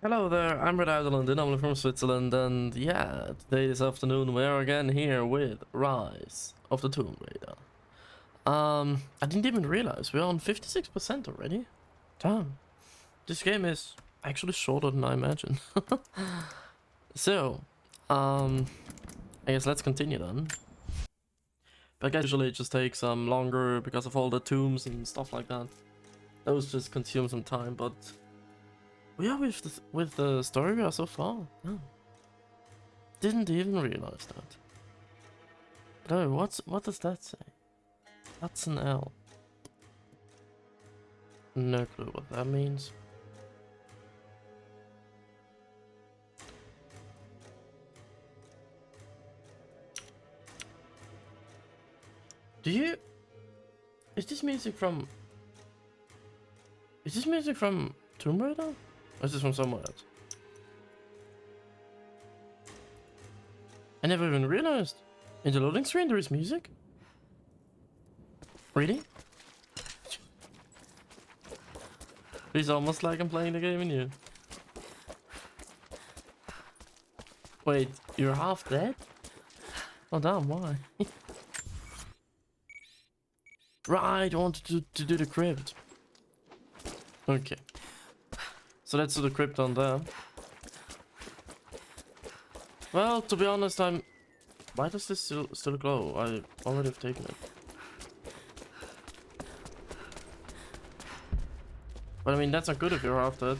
Hello there, I'm RedEidolon, the Anomaly from Switzerland, and yeah, today this afternoon we're again here with Rise of the Tomb Raider. I didn't even realize we're on 56% already. Damn, this game is actually shorter than I imagined. So, I guess let's continue then. But I guess usually it just takes longer because of all the tombs and stuff like that. Those just consume some time, but yeah, with the story we are so far. Oh. Didn't even realize that. No, what does that say? That's an L. No clue what that means. Is this music from Tomb Raider? Or is this from somewhere else? I never even realized. In the loading screen there is music? Really? It's almost like I'm playing the game in you. Wait, you're half dead? Oh damn, why? Right, I wanted to do the crypt. Okay. So let's do the crypt on there. Well, to be honest, why does this still glow? I already have taken it. But I mean, that's not good if you're half dead.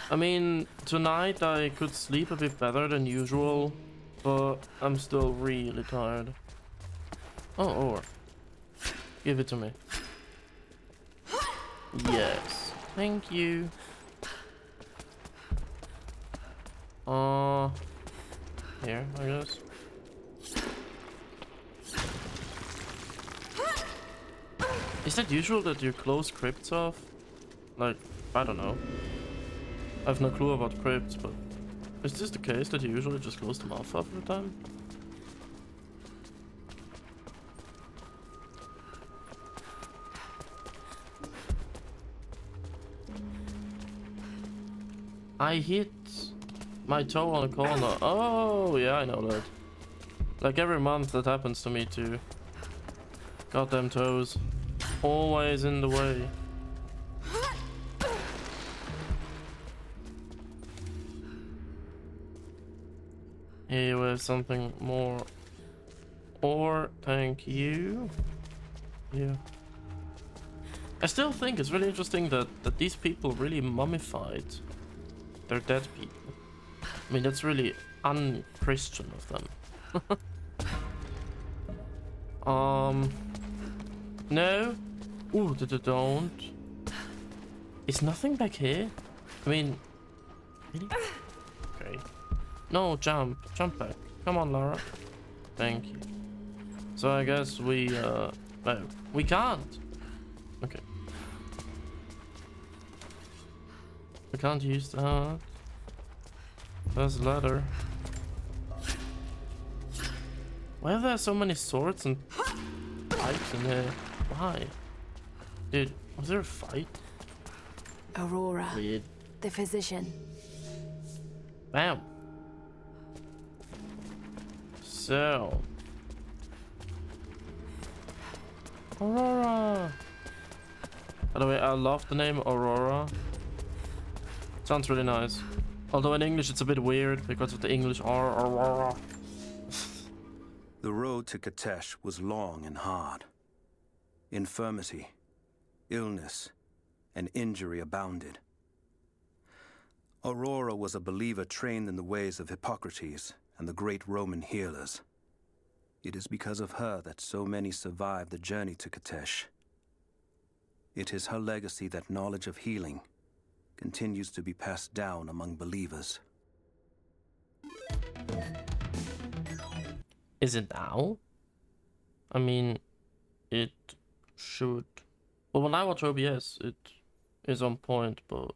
I mean, tonight I could sleep a bit better than usual, but I'm still really tired. Oh, ore. Give it to me. Yes. Thank you. Here, I guess. Is that usual that you close crypts off? Like, I don't know. I have no clue about crypts, but is this the case that you usually just close them off half the time? I hit my toe on a corner. Oh, yeah, I know that. Like every month that happens to me too. Goddamn toes. Always in the way. Here with something more. Or thank you. Yeah. I still think it's really interesting that these people really mummified their dead people. I mean, that's really un-Christian of them. No. Ooh, don't. Is nothing back here? I mean, really? Okay. No, jump back. Come on, Lara. Thank you. So I guess we, no, we can't. Okay. We can't use that. There's a ladder. Why are there so many swords and pipes in here? Why? Dude, was there a fight? Aurora. Weird. The physician. Bam. So. Aurora. By the way, I love the name Aurora. Sounds really nice. Although in English it's a bit weird because of the English R, Aurora. The road to Katesh was long and hard. Infirmity, illness, and injury abounded. Aurora was a believer trained in the ways of Hippocrates and the great Roman healers. It is because of her that so many survived the journey to Katesh. It is her legacy that knowledge of healing continues to be passed down among believers. Is it now? I mean, it should. Well, when I watch OBS, it is on point, but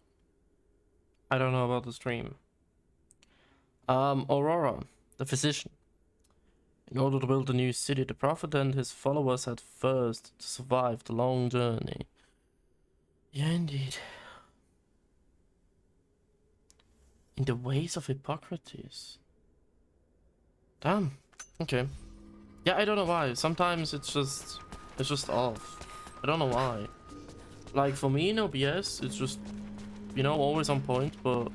I don't know about the stream. Aurora, the physician. In order to build a new city, the prophet and his followers had first to survive the long journey. Yeah, indeed. In the ways of Hippocrates. Damn. Okay. Yeah, I don't know why. Sometimes it's just off. I don't know why. Like for me in OBS, it's just, you know, always on point, but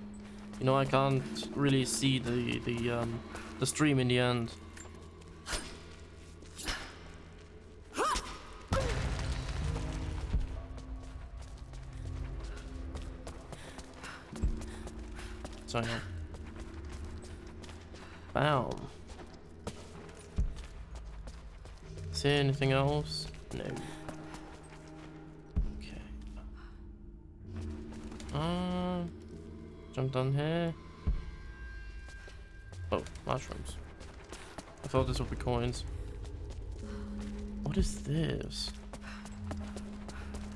you know, I can't really see the stream in the end. So yeah. Bam. See anything else? No. Okay. Jump down here. Oh, mushrooms. I thought this would be coins. What is this?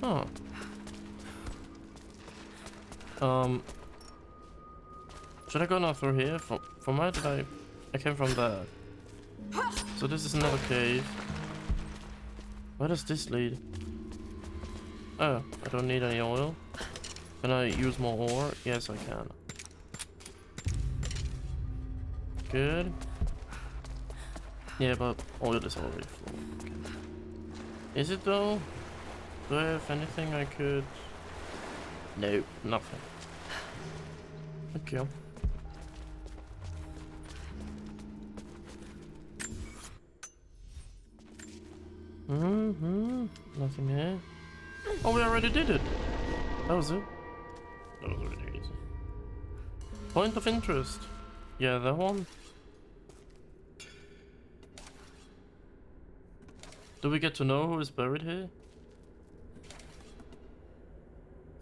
Oh. Should I go now through here? From where did I came from there. So this is another cave. Where does this lead? Oh, I don't need any oil. Can I use more ore? Yes, I can. Good. Yeah, but oil is already full. Okay. Is it though? Do I have anything I could... No, nothing. Okay. Nothing here. Oh, we already did it. That was it. That was really easy. Point of interest. Yeah, that one. Do we get to know who is buried here?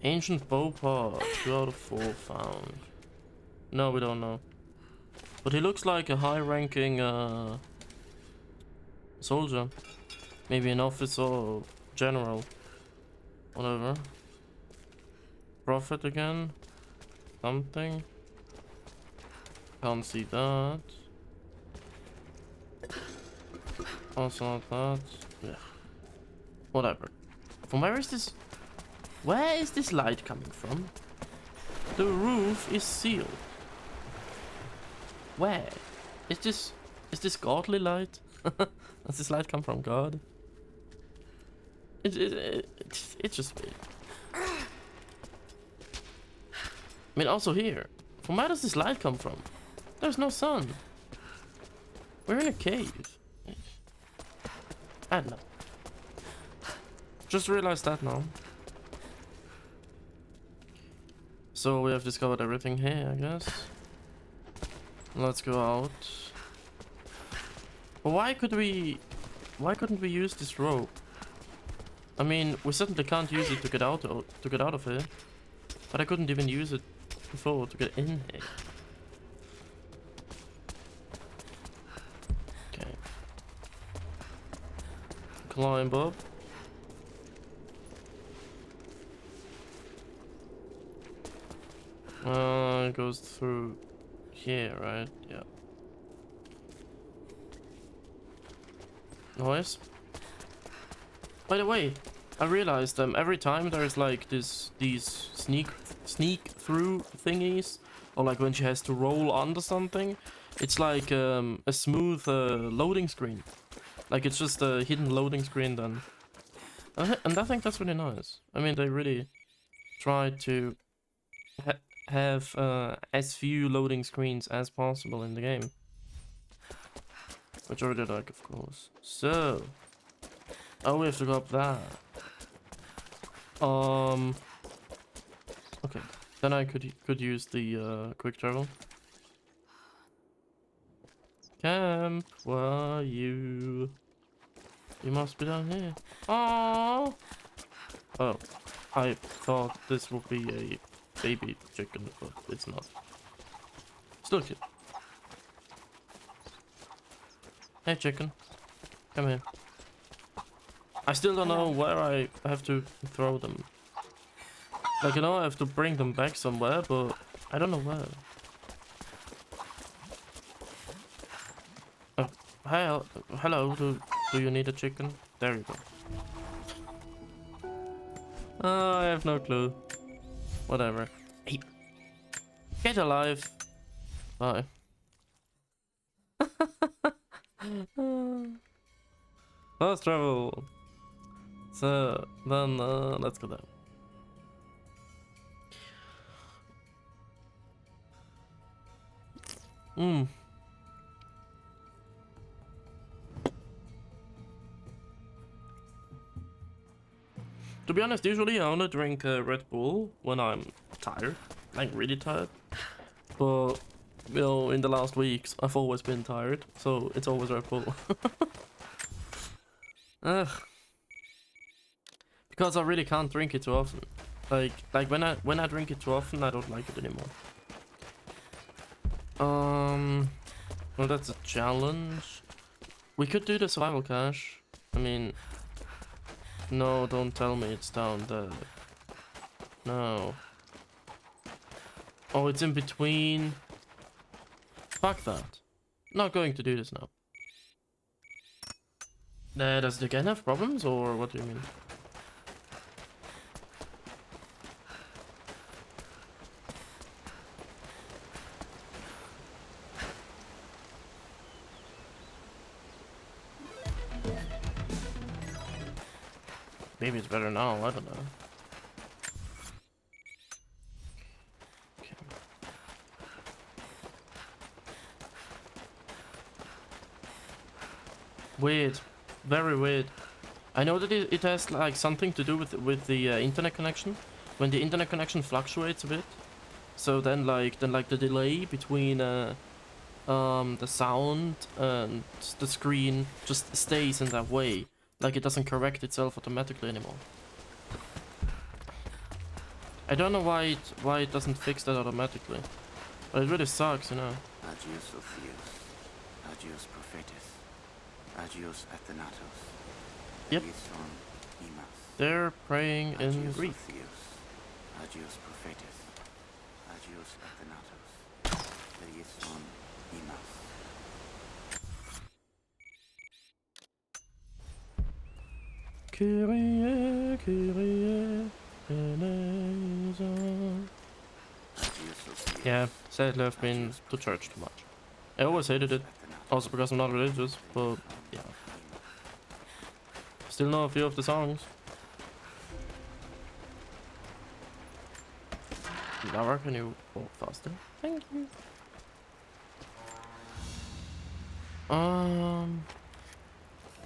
Ancient bow part. 2 out of 4 found. No, we don't know. But he looks like a high-ranking soldier. Maybe an officer or general. Whatever. Prophet again. Something. Can't see that. Also not that. Yeah. Whatever. From where is this? Where is this light coming from? The roof is sealed. Where? Is this godly light? Does this light come from God? It's just weird. I mean, also here. From where does this light come from? There's no sun. We're in a cave. I don't know. Just realized that now. So we have discovered everything here, I guess. Let's go out. But why couldn't we use this rope? I mean, we certainly can't use it to get out of here. But I couldn't even use it before to get in here. Okay. Climb up. It goes through here, right? Yeah. Noise. By the way, I realized every time there's like these sneak through thingies, or like when she has to roll under something, it's like a smooth loading screen. Like it's just a hidden loading screen then. And I think that's really nice. I mean, they really tried to have as few loading screens as possible in the game. Which I really like, of course. So... oh, we have to go up there. Okay. Then I could use the quick travel. Camp, where are you? You must be down here. Oh. Oh, I thought this would be a baby chicken, but it's not. Still cute. Hey chicken, come here. I still don't know where I have to throw them. Like, you know, I have to bring them back somewhere, but I don't know where. Hi, hello, do you need a chicken? There you go. I have no clue. Whatever. Hey. Get alive. Bye. Let's travel. So then let's go there. To be honest, usually I only drink Red Bull when I'm tired, like really tired. But you know, in the last weeks, I've always been tired, so it's always Red Bull. Ugh. Because I really can't drink it too often. Like when I drink it too often, I don't like it anymore. Well, that's a challenge. We could do the survival cache. I mean, no, don't tell me it's down there. No. Oh, it's in between. Fuck that. Not going to do this now. Does the game have problems, or what do you mean? Maybe it's better now, I don't know. Okay. Weird. Very weird. I know that it has like something to do with the internet connection. When the internet connection fluctuates a bit, so then like the delay between the sound and the screen just stays in that way. Like it doesn't correct itself automatically anymore. I don't know why it doesn't fix that automatically, but it really sucks, you know. Adios Ophius, adios Prophetus, adios Athenatos. Yep. They're praying in Greek. Adios Prophetus, adios Athenatos, Elias imas. Kyrie, Kyrie, eleison. Yeah, sadly I've been to church too much. I always hated it, also because I'm not religious, but yeah. Still know a few of the songs. Lara, can you walk faster? Thank you.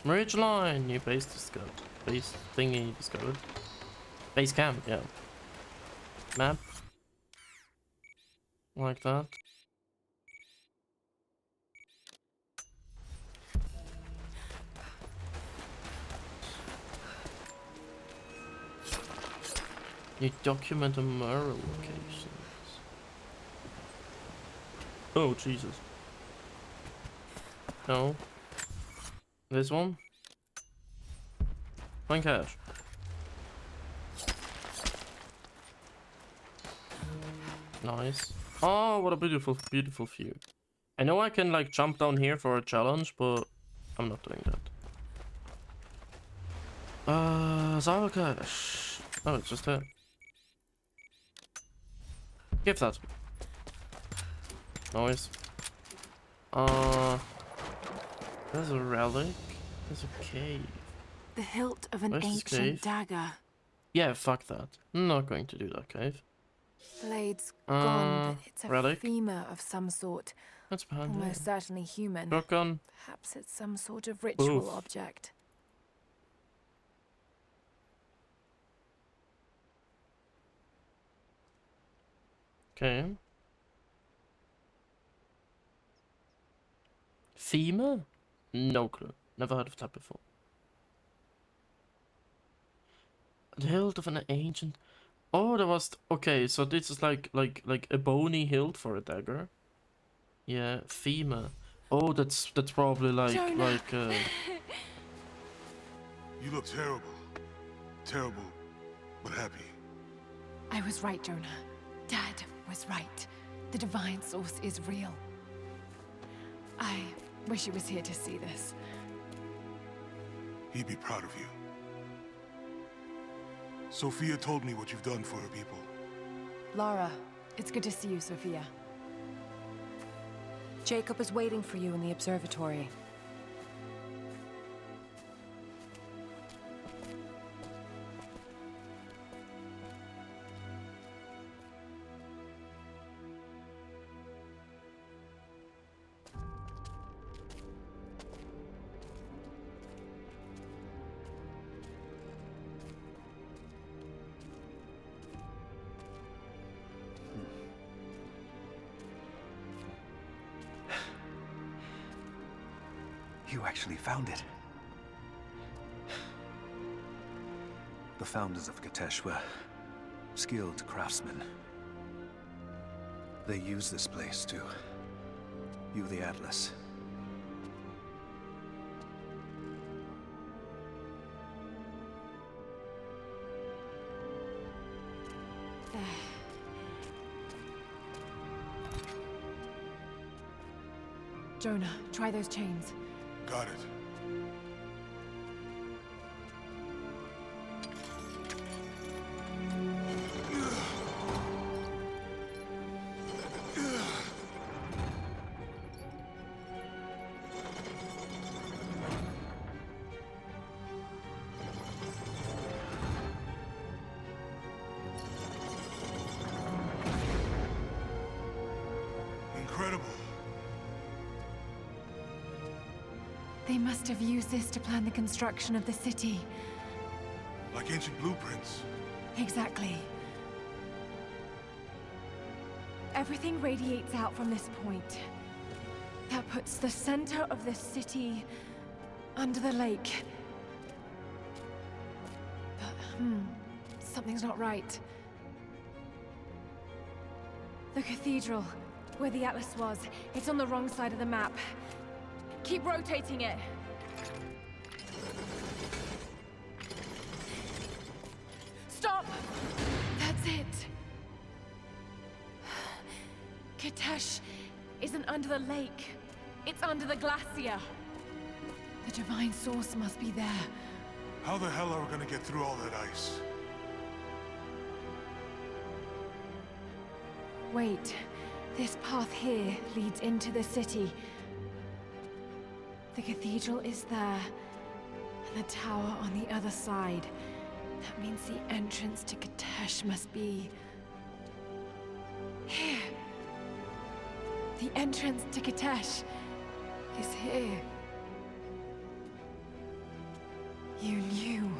RedEidolon, new base discovered. Base thingy discovered. Base camp, yeah. Map. Like that. You document a mural locations. Oh, Jesus. No. This one? Find cash. Nice. Oh, what a beautiful, beautiful view. I know I can like jump down here for a challenge, but I'm not doing that. Survival cache. Oh, it's just here. Give that. Nice. There's a relic. There's a cave. The hilt of an Where's this ancient cave? dagger. Yeah, fuck that. I'm not going to do that cave. Blade's gone, but it's a relic. femur of some sort. That's behind Almost certainly human. Shotgun. Perhaps it's some sort of ritual Oof. object. Okay. Femur? No clue. Never heard of that before. The hilt of an ancient. Oh, there was. Okay, so this is like a bony hilt for a dagger. Yeah, femur. Oh, that's probably like Jonah. You look terrible. Terrible, but happy. I was right, Jonah. Dad was right. The divine source is real. I wish he was here to see this. He'd be proud of you. Sophia told me what you've done for her people. Lara, It's good to see you, Sophia. Jacob is waiting for you in the observatory. You actually found it. The founders of Kitezh were skilled craftsmen. They used this place to view the Atlas. Jonah, try those chains. Got it. Incredible. They must have used this to plan the construction of the city. Like ancient blueprints. Exactly. Everything radiates out from this point. That puts the center of the city under the lake. But, something's not right. The cathedral, where the Atlas was, it's on the wrong side of the map. Keep rotating it. Stop! That's it. Kitezh isn't under the lake. It's under the glacier. The divine source must be there. How the hell are we gonna get through all that ice? Wait. This path here leads into the city. The cathedral is there, and the tower on the other side. That means the entrance to Kitezh must be... here. The entrance to Kitezh is here. You knew.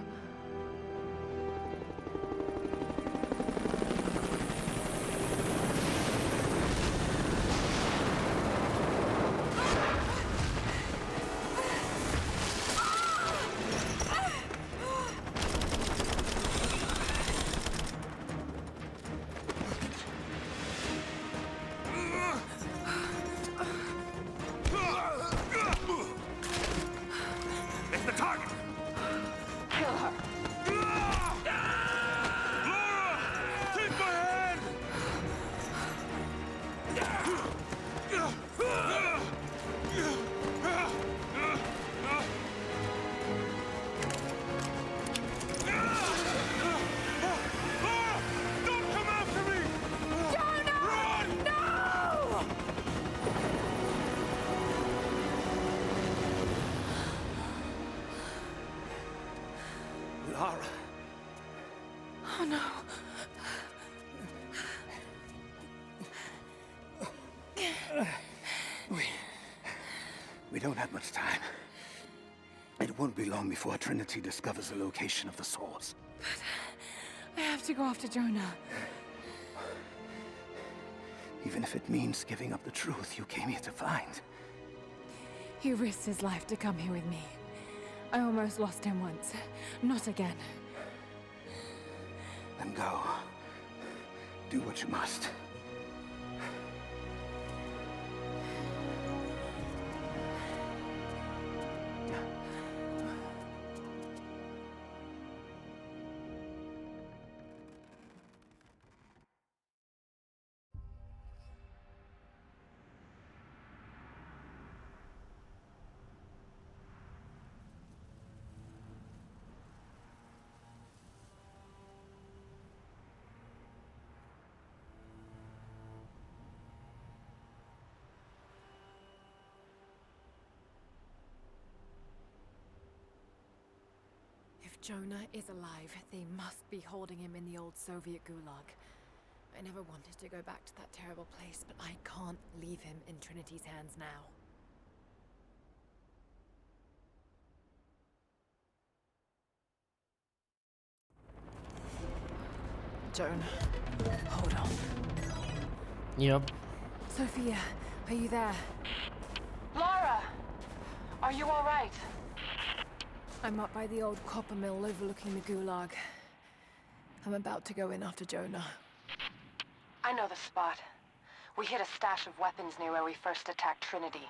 Oh no. We don't have much time. It won't be long before Trinity discovers the location of the source. But I have to go after Jonah. Even if it means giving up the truth you came here to find. He risked his life to come here with me. I almost lost him once. Not again. Then go. Do what you must. If Jonah is alive, they must be holding him in the old Soviet gulag. I never wanted to go back to that terrible place, but I can't leave him in Trinity's hands now. Jonah, hold on. Yep. Sophia, are you there? Lara! Are you alright? I'm up by the old copper mill overlooking the gulag. I'm about to go in after Jonah. I know the spot. We hid a stash of weapons near where we first attacked Trinity.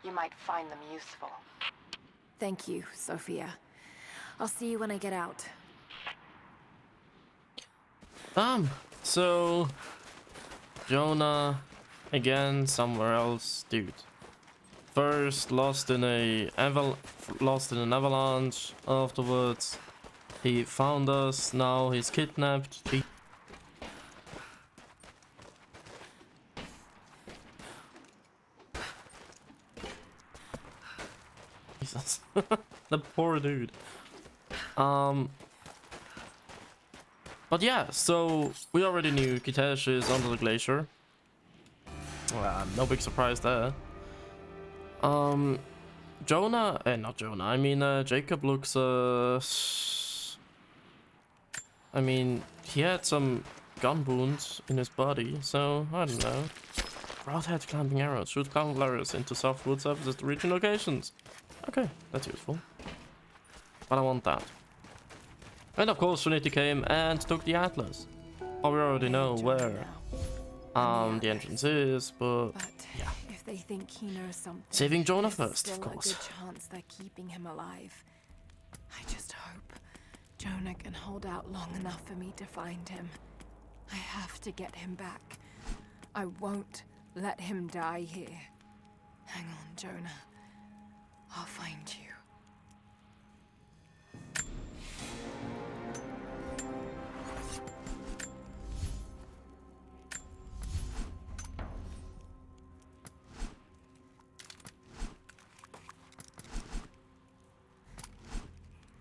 You might find them useful. Thank you, Sophia. I'll see you when I get out. So Jonah again somewhere else, dude. First lost in an avalanche. Afterwards, he found us. Now he's kidnapped. Jesus, the poor dude. But yeah, so we already knew Kitesh is under the glacier. No big surprise there. Jonah, not Jonah, I mean, Jacob looks, I mean, he had some gun wounds in his body, so, I don't know. Broadhead clamping arrows, shoot clamping arrows into softwood surfaces to reach locations. Okay, that's useful. But I want that. And of course, Trinity came and took the Atlas. Oh, we already know where the entrance is, but yeah. If they think he knows something, Saving Jonah there's first, of still course. a good chance they're keeping him alive. I just hope Jonah can hold out long enough for me to find him. I have to get him back. I won't let him die here. Hang on, Jonah. I'll find you.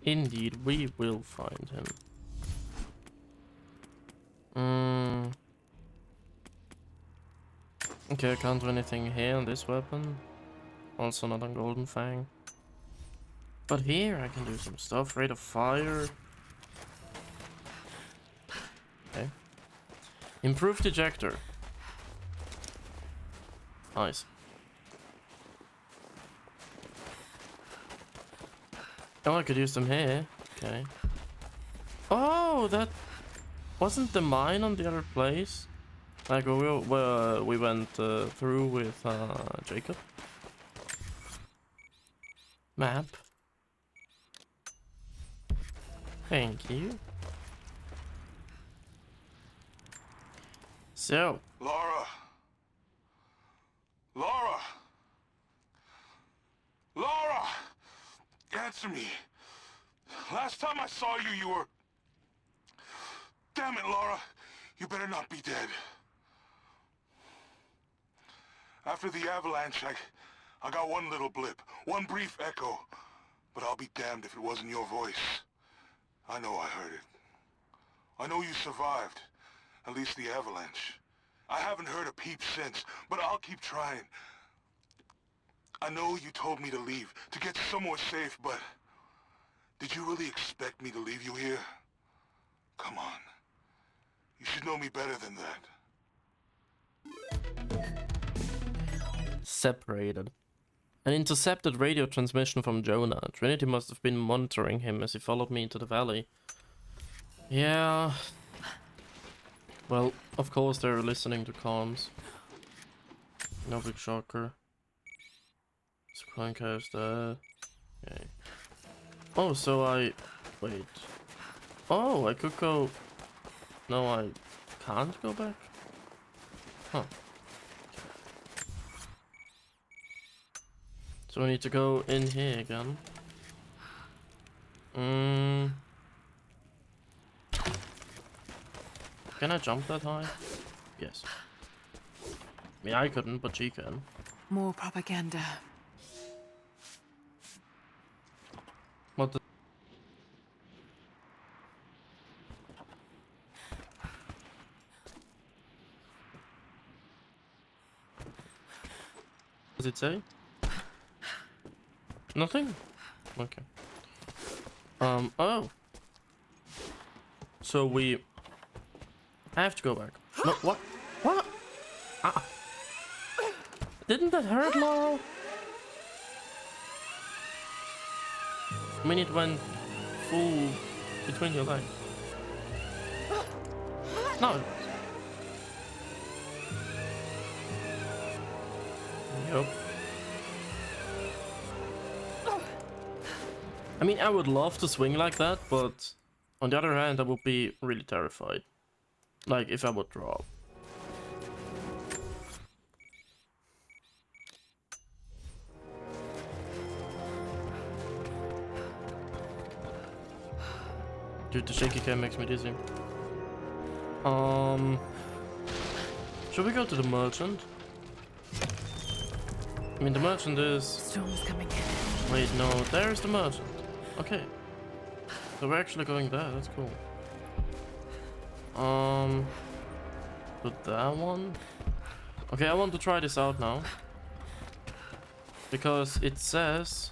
Indeed, we will find him. Okay, I can't do anything here on this weapon. Also not on Golden Fang. But here I can do some stuff. Rate of fire. Okay. Improved ejector. Nice. Oh, I could use them here. Okay. Oh, that wasn't the mine on the other place. Like where we went through with Jacob. Map. Thank you. So. Lara! Lara! Lara! Answer me. Last time I saw you, you were... Damn it, Lara. You better not be dead. After the avalanche, I got one little blip, one brief echo. But I'll be damned if it wasn't your voice. I know I heard it. I know you survived. At least the avalanche. I haven't heard a peep since, but I'll keep trying. I know you told me to leave, to get somewhere safe, but... Did you really expect me to leave you here? Come on. You should know me better than that. Separated. An intercepted radio transmission from Jonah. Trinity must have been monitoring him as he followed me into the valley. Yeah. Well, of course they're listening to comms. No big shocker. Screencast there. Okay. Oh, so wait. Oh, I could go... No, I can't go back? Huh. So I need to go in here again. Can I jump that high? Yes. I mean, I couldn't, but she can. More propaganda. What the... does it say? Nothing? Okay. Oh. So we have to go back. No, what? What? Ah. Didn't that hurt, Laurel? I mean, it went full between your legs. No. Yep. I mean, I would love to swing like that, but on the other hand, I would be really terrified. Like, if I would drop. Dude, the shaky cam makes me dizzy. Should we go to the merchant? I mean, the merchant is... Storm's coming in. Wait, no, there's the merchant. Okay. So we're actually going there, that's cool. Put that one. Okay, I want to try this out now. Because it says...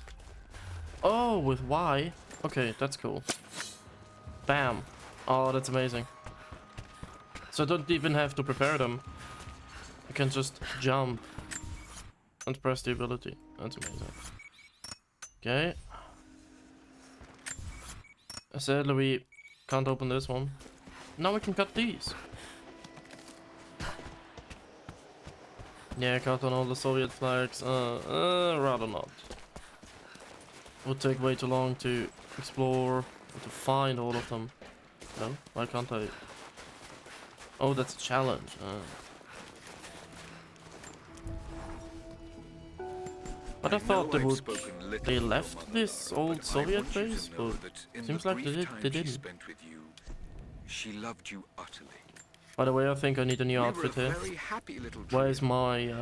Oh, with Y. Okay, that's cool. Bam. Oh, that's amazing. So I don't even have to prepare them. I can just jump and press the ability. That's amazing. Okay. Sadly, we can't open this one. Now we can cut these. Yeah, cut on all the Soviet flags. Rather not. Would take way too long to explore or to find all of them. No, why can't I? Oh, that's a challenge. But I thought they left this old Soviet base, but seems like they didn't. She loved you utterly. By the way, I think I need a new outfit here. Where's my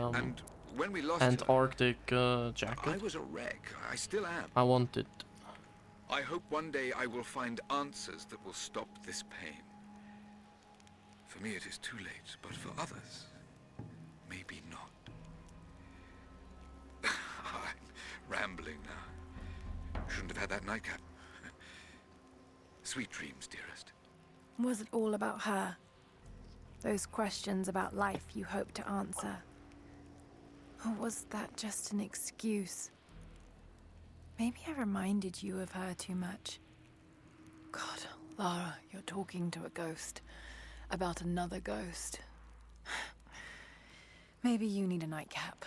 Antarctic jacket? I was a wreck. I still am. I want it. I hope one day I will find answers that will stop this pain. For me it is too late, but for others, maybe not. I'm rambling now. Shouldn't have had that nightcap. Sweet dreams, dearest. Was it all about her? Those questions about life you hoped to answer? Or was that just an excuse? Maybe I reminded you of her too much. God, Lara, you're talking to a ghost. About another ghost. Maybe you need a nightcap.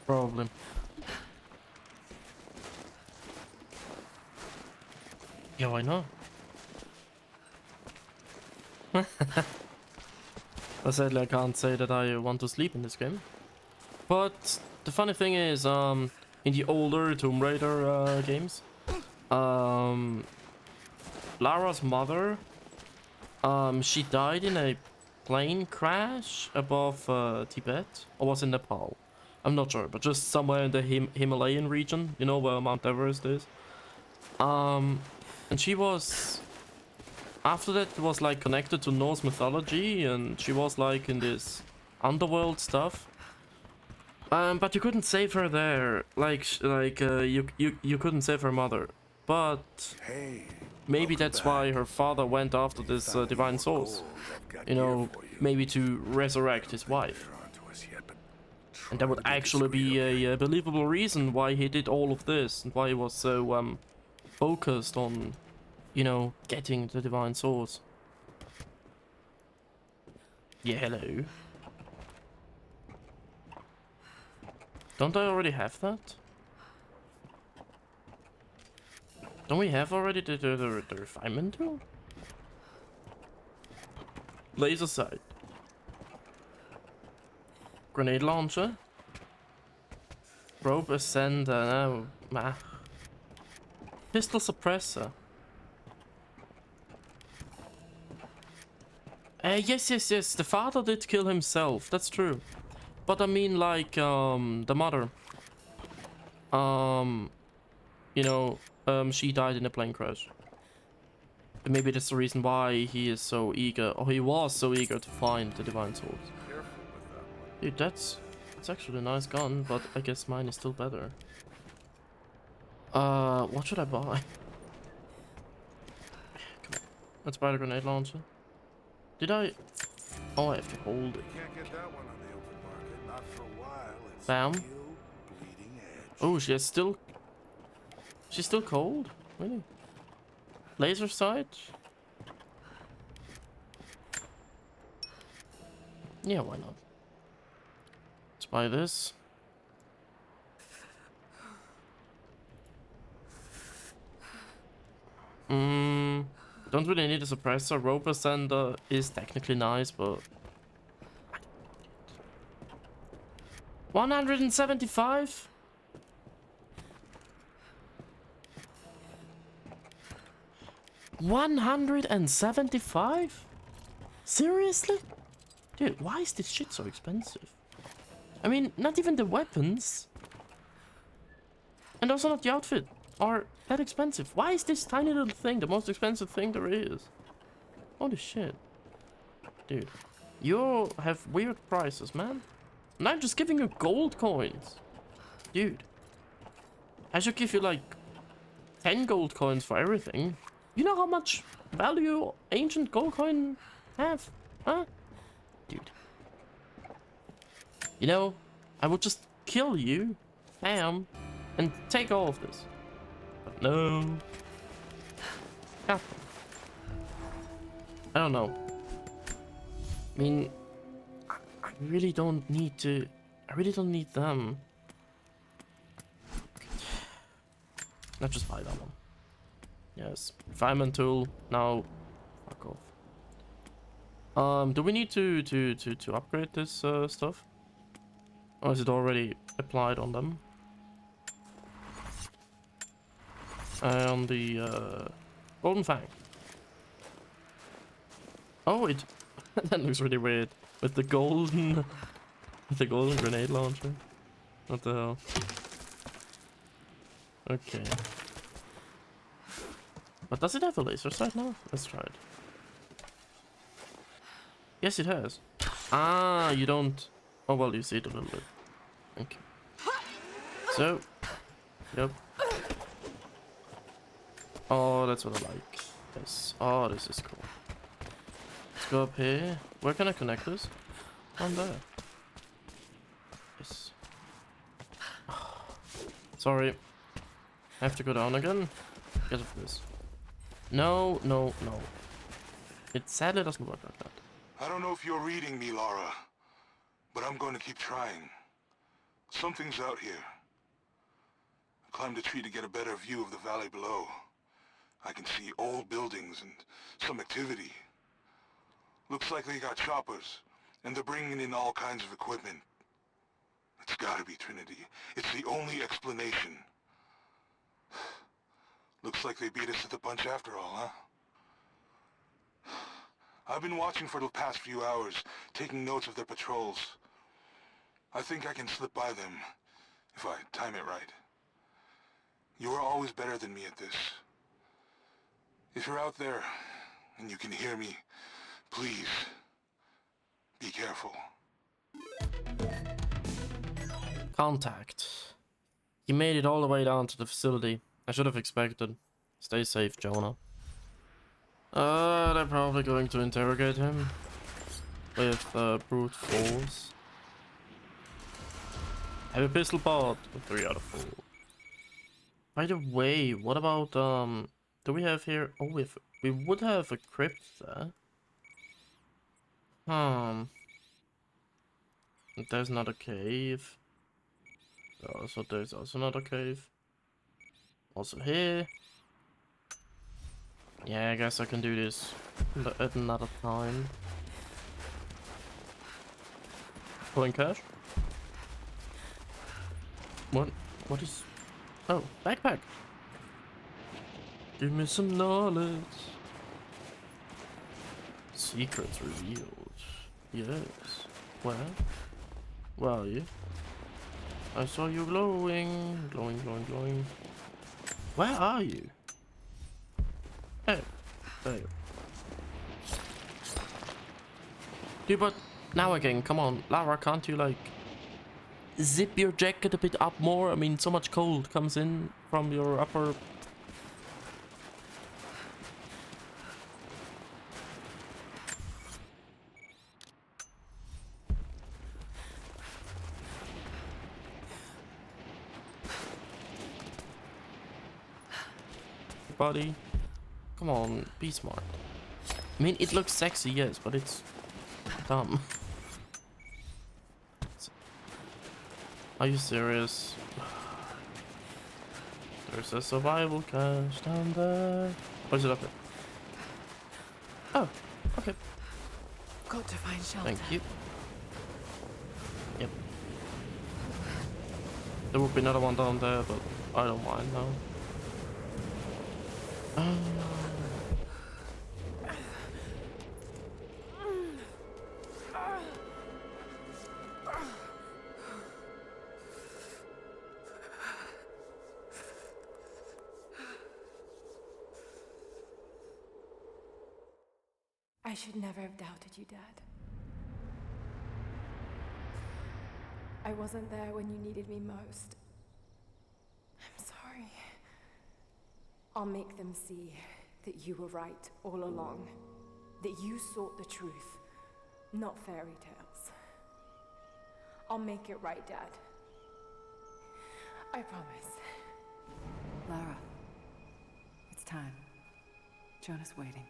Probably. Yeah, why not? Sadly, I can't say that I want to sleep in this game. But the funny thing is, in the older Tomb Raider games, Lara's mother, she died in a plane crash above Tibet, or was it Nepal? I'm not sure, but just somewhere in the Himalayan region, you know, where Mount Everest is. And she was... After that, it was like connected to Norse mythology, and she was like in this underworld stuff. But you couldn't save her there, you couldn't save her mother. But maybe that's why her father went after this divine source. You know, maybe to resurrect his wife. And that would actually be a believable reason why he did all of this, and why he was so focused on, you know, getting the divine source. Yeah, hello. Don't I already have that? Don't we have already the refinement tool? Laser sight. Grenade launcher. Rope ascender. No. Pistol suppressor. Yes. The father did kill himself. That's true. But I mean, like, the mother. You know, she died in a plane crash. Maybe that's the reason why he is so eager, or he was so eager to find the Divine Sword. Dude, that's actually a nice gun, but I guess mine is still better. What should I buy? Come on, let's buy the grenade launcher. Did I? Oh, I have to hold it. Can't get that one on the open market, not for a while. It's Bam. real bleeding edge. Oh, she's still cold? Really? Laser sight? Yeah, why not? Let's buy this. Don't really need a suppressor. Roper sender is technically nice, but 175? $175? Seriously? Dude, why is this shit so expensive? I mean, not even the weapons. And also not the outfit are that expensive. Why is this tiny little thing the most expensive thing there is? Holy shit. Dude, you have weird prices, man. And I'm just giving you gold coins. Dude. I should give you like 10 gold coins for everything. You know how much value ancient gold coin have? Huh? Dude. You know, I would just kill you, bam, and take all of this. But no. God. I don't know. I mean, I really don't need to. I really don't need them. Let's just buy that one. Yes, fireman tool. Now, fuck off. Do we need to upgrade this stuff? Or is it already applied on them? On the golden fang. Oh, it that looks really weird with the golden grenade launcher. What the hell? Okay. But does it have a laser sight now? Let's try it. Yes, it has. Ah, you don't. Oh well, you see it a little bit. Okay. So, yep. Oh, that's what I like. Yes. Oh, this is cool. Let's go up here. Where can I connect this? On there. Yes. Sorry. I have to go down again. Get off this. No, no, no. It sadly doesn't work like that. I don't know if you're reading me, Lara, but I'm going to keep trying. Something's out here. I climbed a tree to get a better view of the valley below. I can see old buildings and some activity. Looks like they got choppers, and they're bringing in all kinds of equipment. It's gotta be Trinity. It's the only explanation. Looks like they beat us to the punch after all, huh? I've been watching for the past few hours, taking notes of their patrols. I think I can slip by them, if I time it right. You are always better than me at this. If you're out there, and you can hear me, please, be careful. Contact. He made it all the way down to the facility. I should have expected. Stay safe, Jonah. They're probably going to interrogate him with brute force. I have a pistol pod. 3 out of 4. By the way, what about do we have here? Oh, we would have a crypt there. There's not a cave. Also, there's also not a cave. Also here. Yeah, I guess I can do this at another time. Pulling cash? What is... Oh, backpack! Give me some knowledge. Secrets revealed. Yes. Where? Where are you? I saw you glowing. Glowing, glowing, glowing. Where are you? Oh. There you go. Dude, but now again, come on, Lara, can't you like zip your jacket a bit up more? I mean, so much cold comes in from your upper. Buddy, come on, be smart. I mean, it looks sexy, yes, but it's dumb. Are you serious? There's a survival cache down there. Or is it up there? Oh, okay. Got to find shelter. Thank you. Yep. There would be another one down there, but I don't mind now. I should never have doubted you, Dad. I wasn't there when you needed me most. I'm sorry. I'll make them see that you were right all along. That you sought the truth, not fairy tales. I'll make it right, Dad. I promise. Lara, it's time. Jonah's waiting.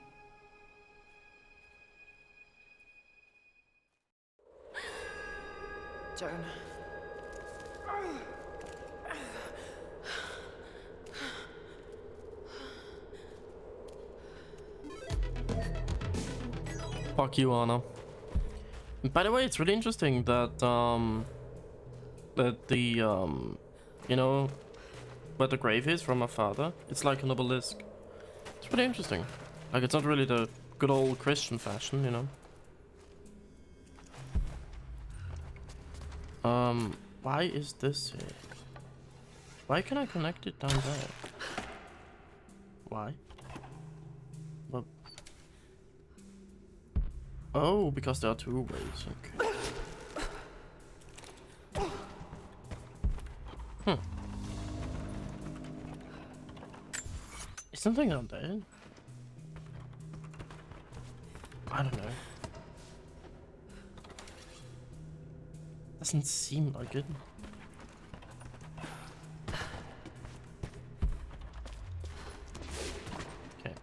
Jonah. Fuck you, Anna. By the way, it's really interesting that the you know, where the grave is from my father, it's like an obelisk. It's pretty interesting. Like, it's not really the good old Christian fashion, you know. Why is this here? Why can I connect it down there? Why? Well, oh, because there are two ways. Okay. Is something down there? I don't know. Doesn't seem like it. Okay.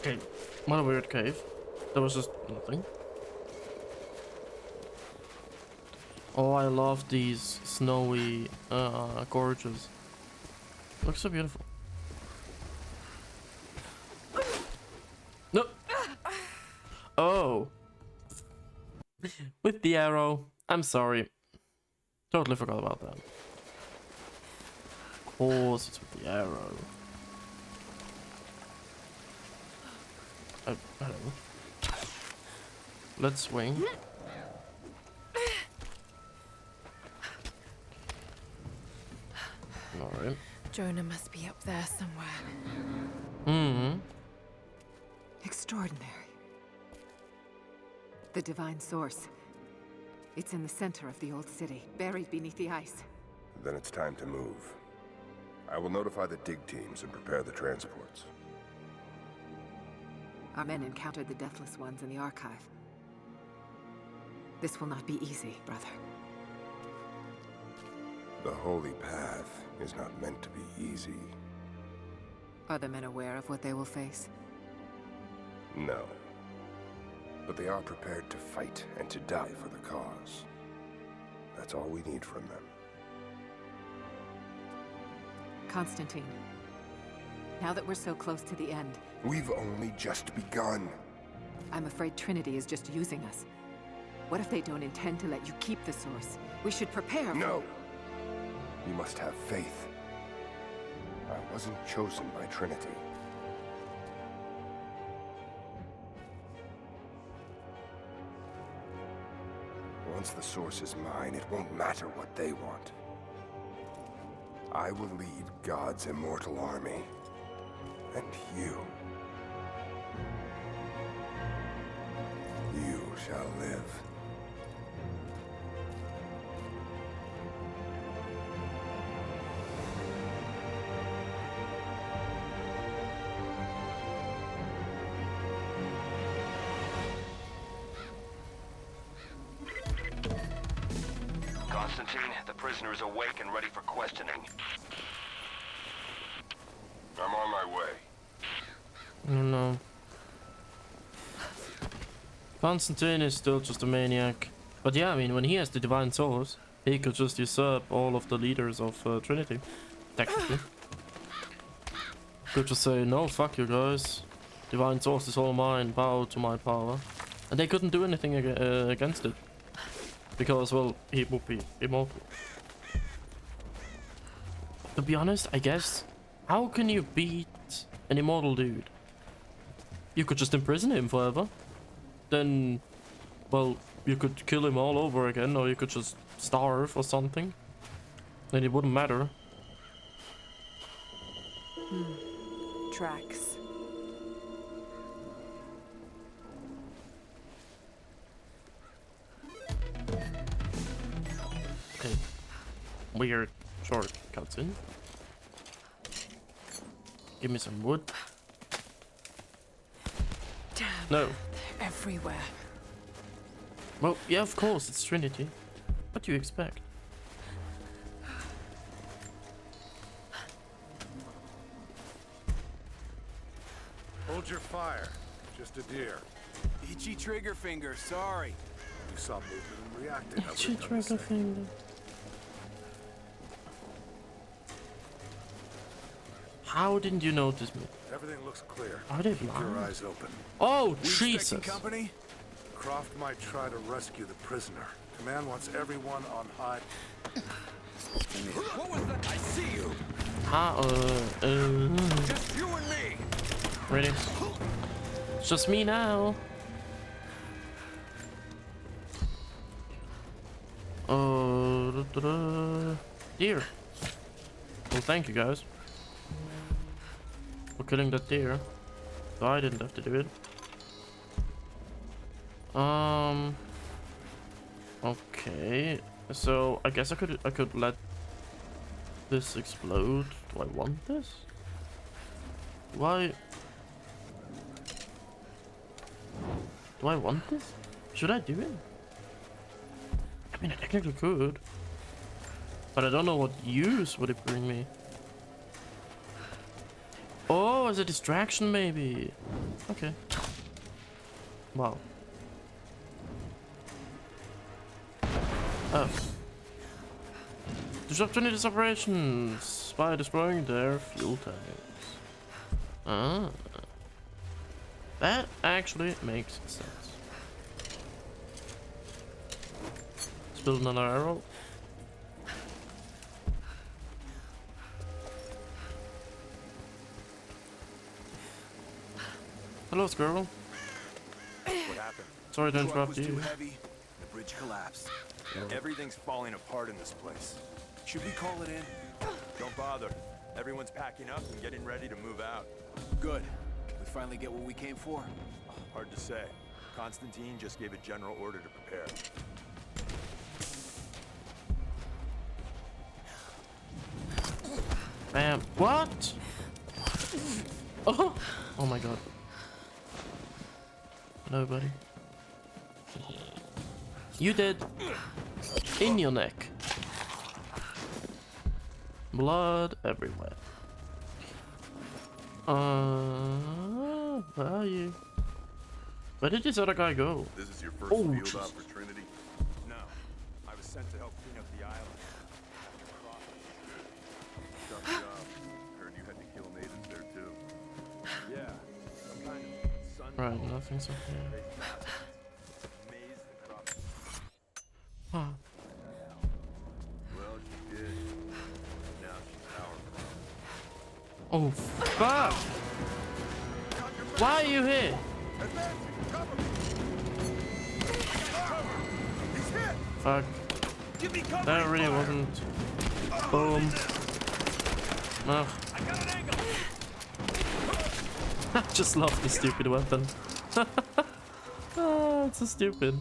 Okay, what a weird cave. There was just nothing. Oh, I love these snowy gorges. Looks so beautiful. No. Oh. With the arrow. I'm sorry. Totally forgot about that. Of course, it's with the arrow. I don't know. Let's swing. Alright. Jonah must be up there somewhere. Mm-hmm. Extraordinary. The divine source. It's in the center of the old city, buried beneath the ice. Then it's time to move. I will notify the dig teams and prepare the transports. Our men encountered the Deathless Ones in the archive. This will not be easy, brother. The Holy Path is not meant to be easy. Are the men aware of what they will face? No. But they are prepared to fight and to die for the cause. That's all we need from them. Constantine, now that we're so close to the end... We've only just begun. I'm afraid Trinity is just using us. What if they don't intend to let you keep the source? We should prepare. No! You must have faith. I wasn't chosen by Trinity. Once the source is mine, it won't matter what they want. I will lead God's immortal army. And you shall live. Constantine, the prisoner is awake and ready for questioning. I'm on my way. No. Constantine is still just a maniac. But yeah, I mean, when he has the divine source, he could just usurp all of the leaders of Trinity. Technically. Could just say, no, fuck you guys. Divine source is all mine, bow to my power. And they couldn't do anything against it. Because, well, he would be immortal. To be honest, I guess, how can you beat an immortal dude? You could just imprison him forever. Then, well, you could kill him all over again, or you could just starve or something. Then it wouldn't matter. Tracks. Okay. Weird short cutscene. Give me some wood. Damn. No. They're everywhere. Well, yeah, of course, it's Trinity. What do you expect? Hold your fire. Just a deer. Itchy trigger finger, sorry. You saw movement and reacted. Itchy trigger finger. How didn't you notice me? Everything looks clear. Are they Keep blind? your eyes open. Oh, Jesus! Company? Croft might try to rescue the prisoner. Command wants everyone on high. What was that? I see you. Just you and me. Really? It's just me now. Deer. Well, thank you guys for killing that deer. So I didn't have to do it. Okay. So I guess I could let this explode. Do I want this? Why? Do I want this? Should I do it? I mean, I technically could. But I don't know what use would it bring me. Oh, as a distraction maybe. Okay. Wow. Oh. Disrupt Trinity's operations by destroying their fuel tanks. Ah. That actually makes sense. Let's build another arrow. Hello, squirrel. What happened? Sorry to interrupt Too you. heavy. The bridge collapsed. Everything's falling apart in this place. Should we call it in? Don't bother. Everyone's packing up and getting ready to move out. Good. We finally get what we came for. Hard to say. Constantine just gave a general order to prepare. Bam. What? Oh! Oh my god. Nobody. You did. In your neck. Blood everywhere. Where are you? Where did this other guy go? This is your first field Jesus. out for Trinity? No. I was sent to help clean up the island. Tough job. Heard you had to kill natives there too. Yeah. Some kind of sun. Right, nothing's up here. Oh, fuck! Why are you here? Fuck. That really wasn't. Boom. No. I just love this stupid weapon. Oh, it's so stupid.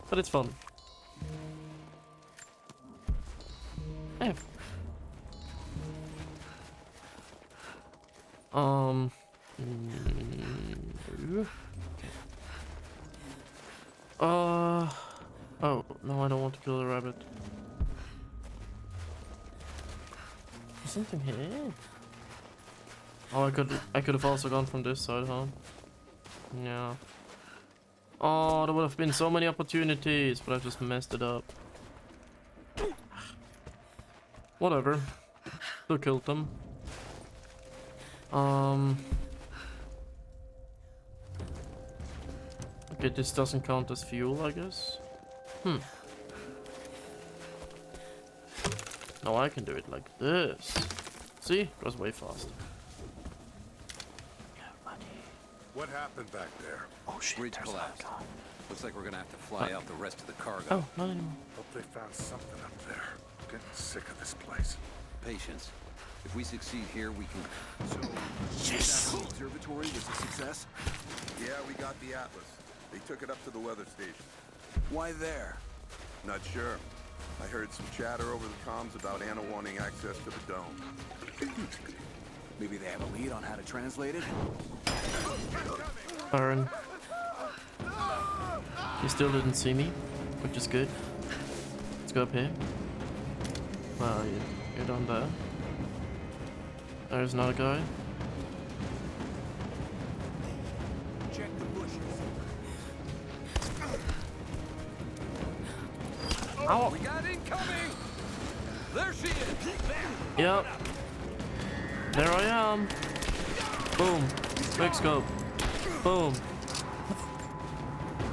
But it's fun. Yeah. Oh, no, I don't want to kill the rabbit. There's something here. Oh, I could have also gone from this side, huh? Yeah. Oh, there would have been so many opportunities, but I just messed it up. Whatever. Still killed them. Okay, this doesn't count as fuel, I guess. Now I can do it like this. See? Goes way faster. What happened back there? Oh shit, bridge collapsed. Looks like we're gonna have to fly out the rest of the cargo. Oh, not anymore. Hope they found something up there. I'm getting sick of this place. Patience. If we succeed here, we can... So, the observatory was a success? Yeah, we got the Atlas. They took it up to the weather station. Why there? Not sure. I heard some chatter over the comms about Anna wanting access to the dome. Maybe they have a lead on how to translate it? Aaron. You still didn't see me, which is good. Let's go up here. Well, you're down there. There's another guy. Check the bushes. Ow. We got incoming! There she is! Yep. There I am. Boom. Quick scope. Boom.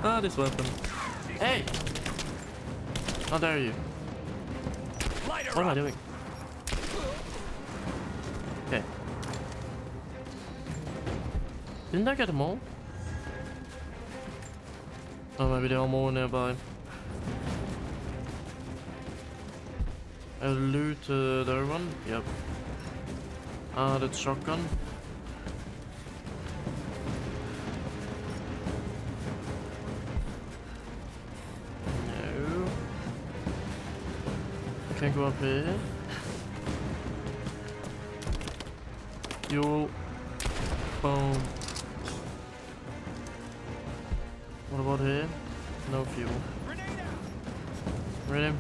Ah, this weapon. Hey! How dare you? What am I doing? Okay. Didn't I get them all? Oh, maybe there are more nearby. I looted the other one. Yep. That's shotgun. No. I can't go up here. You. Boom. What about here? No fuel. Really?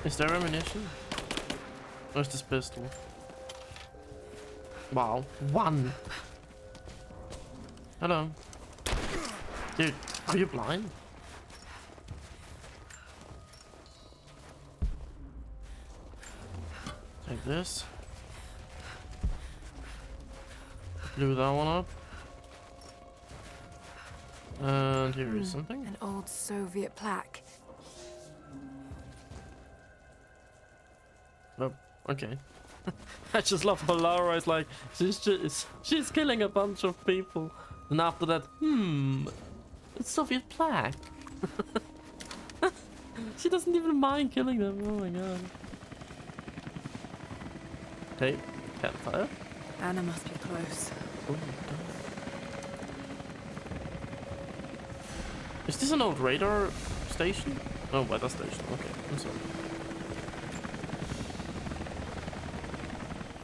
Is there ammunition? Where's this pistol? Wow. One! Hello. Dude, are you blind? Take this. Blew that one up. And here is something. An old Soviet plaque. Oh, okay. I just love how Laura is like, she's killing a bunch of people. And after that, it's Soviet plaque. She doesn't even mind killing them. Oh my god. Okay, campfire. Anna must be close. Ooh, is this an old radar station? Oh, weather station. Okay, I'm sorry.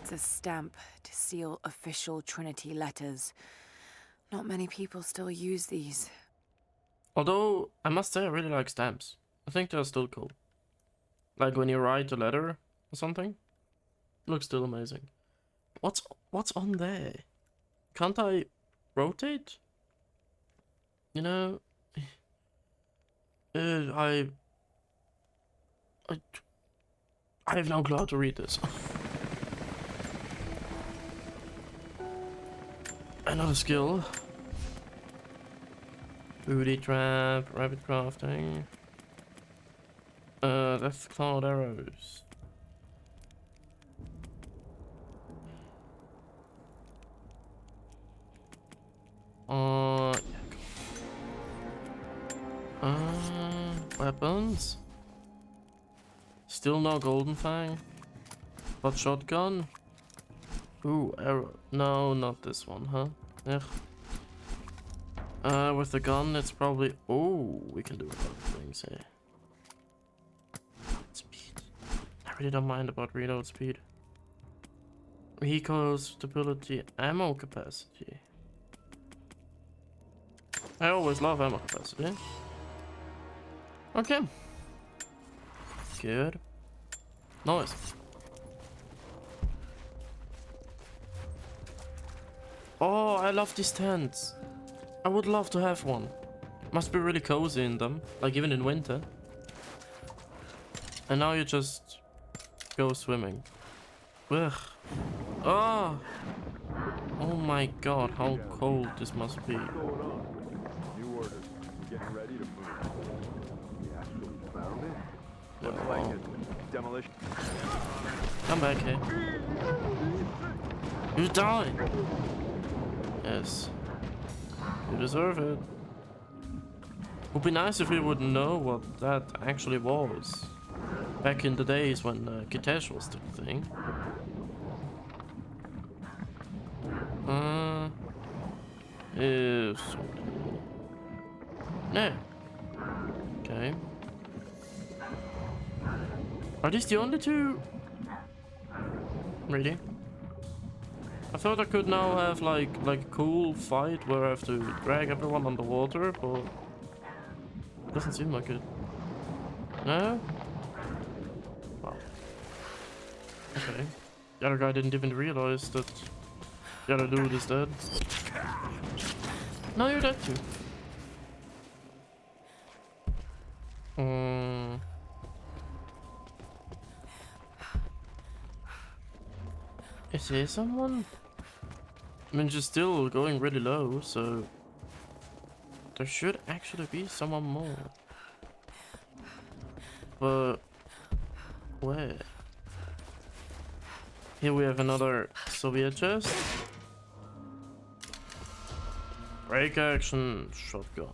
It's a stamp to seal official Trinity letters. Not many people still use these. Although, I must say I really like stamps. I think they're still cool. Like when you write a letter or something. Looks still amazing. What's on there? Can't I rotate? You know, I have no clue how to read this. Another skill. Booty trap, rabbit crafting. That's cloud arrows. Weapons. Still no golden fang. But shotgun. Ooh, arrow. No, not this one, huh? Yeah. With the gun, it's probably. Oh, we can do a lot of things here. Speed. I really don't mind about reload speed. Recoil stability, ammo capacity. I always love ammo capacity. Okay. Good. Nice. Oh, I love these tents. I would love to have one. Must be really cozy in them, like even in winter. And now you just go swimming. Ugh. Oh! Oh my god, how cold this must be. New orders. Getting ready to move. We actually found it. Looks like it's demolition. Come back here. You die! Yes. You deserve it. Would be nice if we would know what that actually was. Back in the days when Kitesh was the thing. Is no. Okay. Are these the only two? Really? I thought I could now have like a cool fight where I have to drag everyone underwater, but it doesn't seem like it. No? Wow. Okay. The other guy didn't even realize that the other dude is dead. No, you're dead too. Is there someone? I mean, she's still going really low, so there should actually be someone more. But where? Here we have another Soviet chest. Break action shotgun.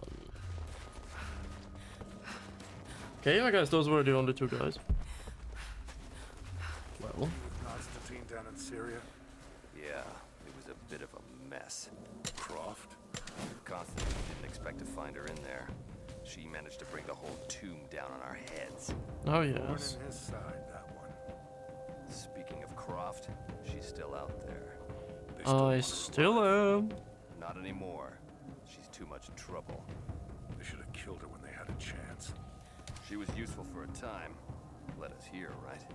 Okay, I guess those were the only two guys. Well. Constantine down in Syria? Yeah, it was a bit of a mess. Croft? Constantine didn't expect to find her in there. She managed to bring the whole tomb down on our heads. Oh yes. Born in his side, that one. Speaking of Croft, she's still out there. I still am. Not anymore. She's too much trouble. They should have killed her when they had a chance. She was useful for a time. Let us hear, right?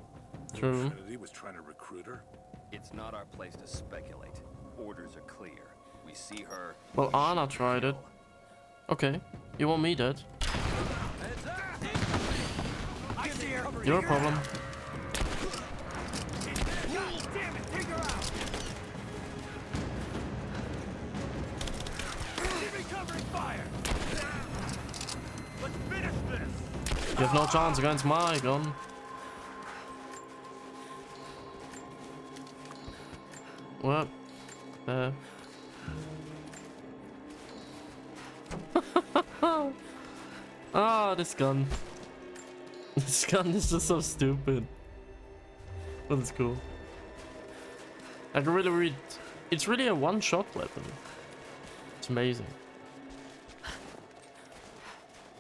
True. Trinity was trying to recruit her. It's not our place to speculate. Orders are clear. We see her. Well, Anna tried it. Okay. You want me dead? Your problem. You have no chance against my gun. What? Ah, this gun. This gun is just so stupid. But it's cool. I can really read. It's really a one-shot weapon. It's amazing.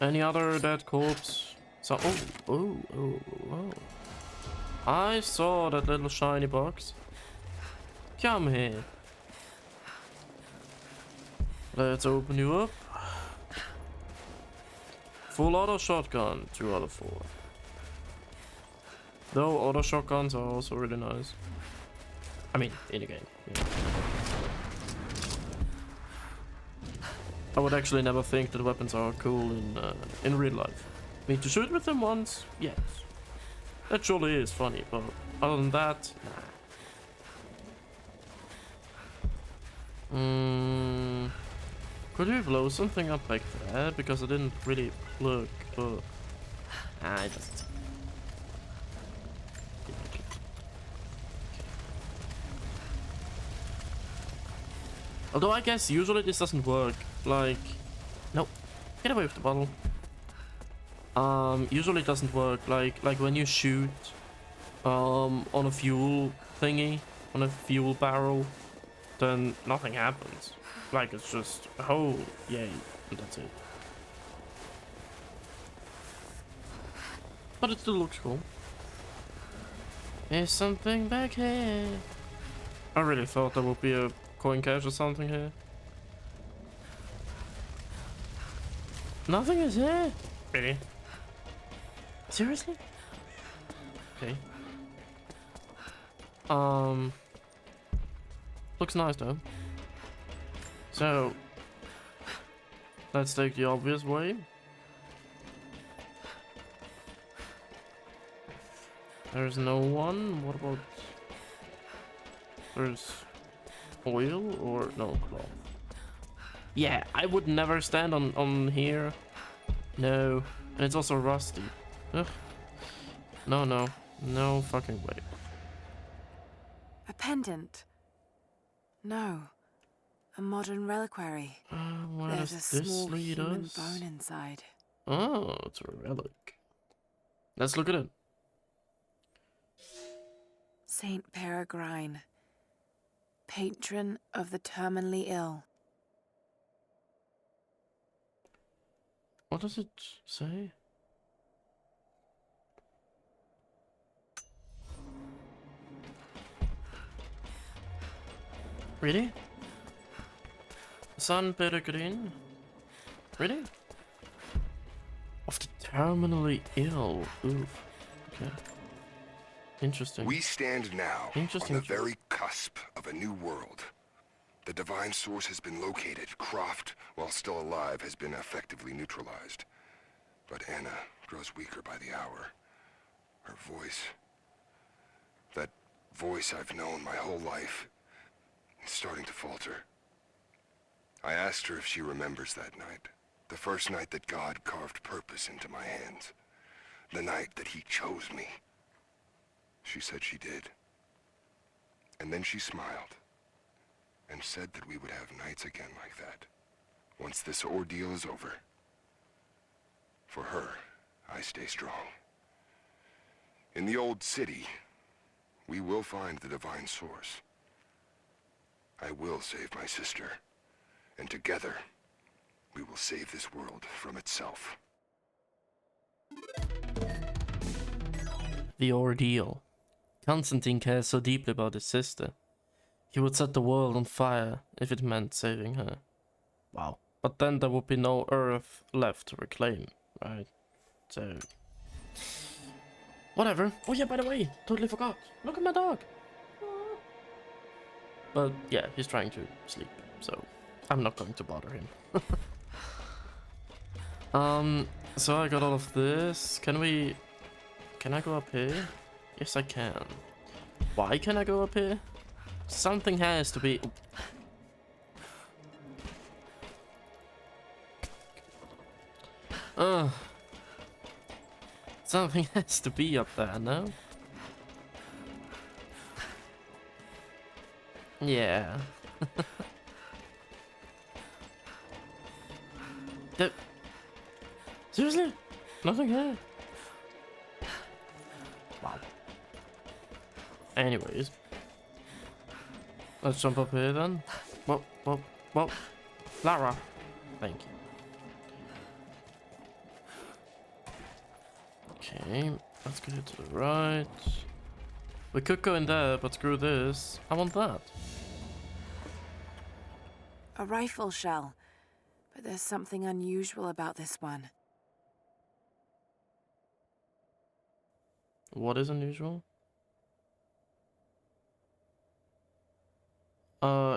Any other dead corpse? So, oh. I saw that little shiny box. Come here. Let's open you up. Full auto shotgun, 2 out of 4. Though auto shotguns are also really nice. I mean, in a game. Yeah. I would actually never think that weapons are cool in real life. I mean, to shoot with them once, yes. That surely is funny, but other than that, nah. Could we blow something up like that? Because I didn't really look, but it doesn't. Although I guess usually this doesn't work. Like, no, get away with the bottle. Usually it doesn't work. Like when you shoot on a fuel thingy, on a fuel barrel, then nothing happens. Like it's just, oh yay, and that's it. But it still looks cool. There's something back here. I really thought there would be a coin cache or something here. Nothing is here. Really? Seriously? Okay. Looks nice though. So let's take the obvious way. There's no one. What about? There's oil or no cloth? Yeah, I would never stand on here. No, and it's also rusty. Ugh. No fucking way. A pendant? No. A modern reliquary. Where There's does a this small lead human us? bone inside. Oh, it's a relic. Let's look at it. Saint Peregrine, patron of the terminally ill. What does it say? Really? San Peregrine? Really? Of the terminally ill. Oof. Okay. Interesting. We stand now on the very cusp of a new world. The divine source has been located. Croft, while still alive, has been effectively neutralized. But Anna grows weaker by the hour. Her voice, that voice I've known my whole life, is starting to falter. I asked her if she remembers that night. The first night that God carved purpose into my hands. The night that he chose me. She said she did. And then she smiled and said that we would have nights again like that, once this ordeal is over. For her, I stay strong. In the old city, we will find the divine source. I will save my sister, and together, we will save this world from itself. The ordeal. Constantine cares so deeply about his sister. He would set the world on fire if it meant saving her. Wow. But then there would be no Earth left to reclaim, right? So... whatever. Oh yeah, by the way, totally forgot. Look at my dog. But yeah, he's trying to sleep, so I'm not going to bother him. So I got all of this. Can I go up here? Yes, I can. Why can I go up here? Something has to be... something has to be up there, no? Yeah. Seriously? Nothing here? Wow. Anyways. Let's jump up here then. Whoa. Lara. Thank you. Okay, let's go to the right. We could go in there, but screw this. I want that. A rifle shell, but there's something unusual about this one. What is unusual?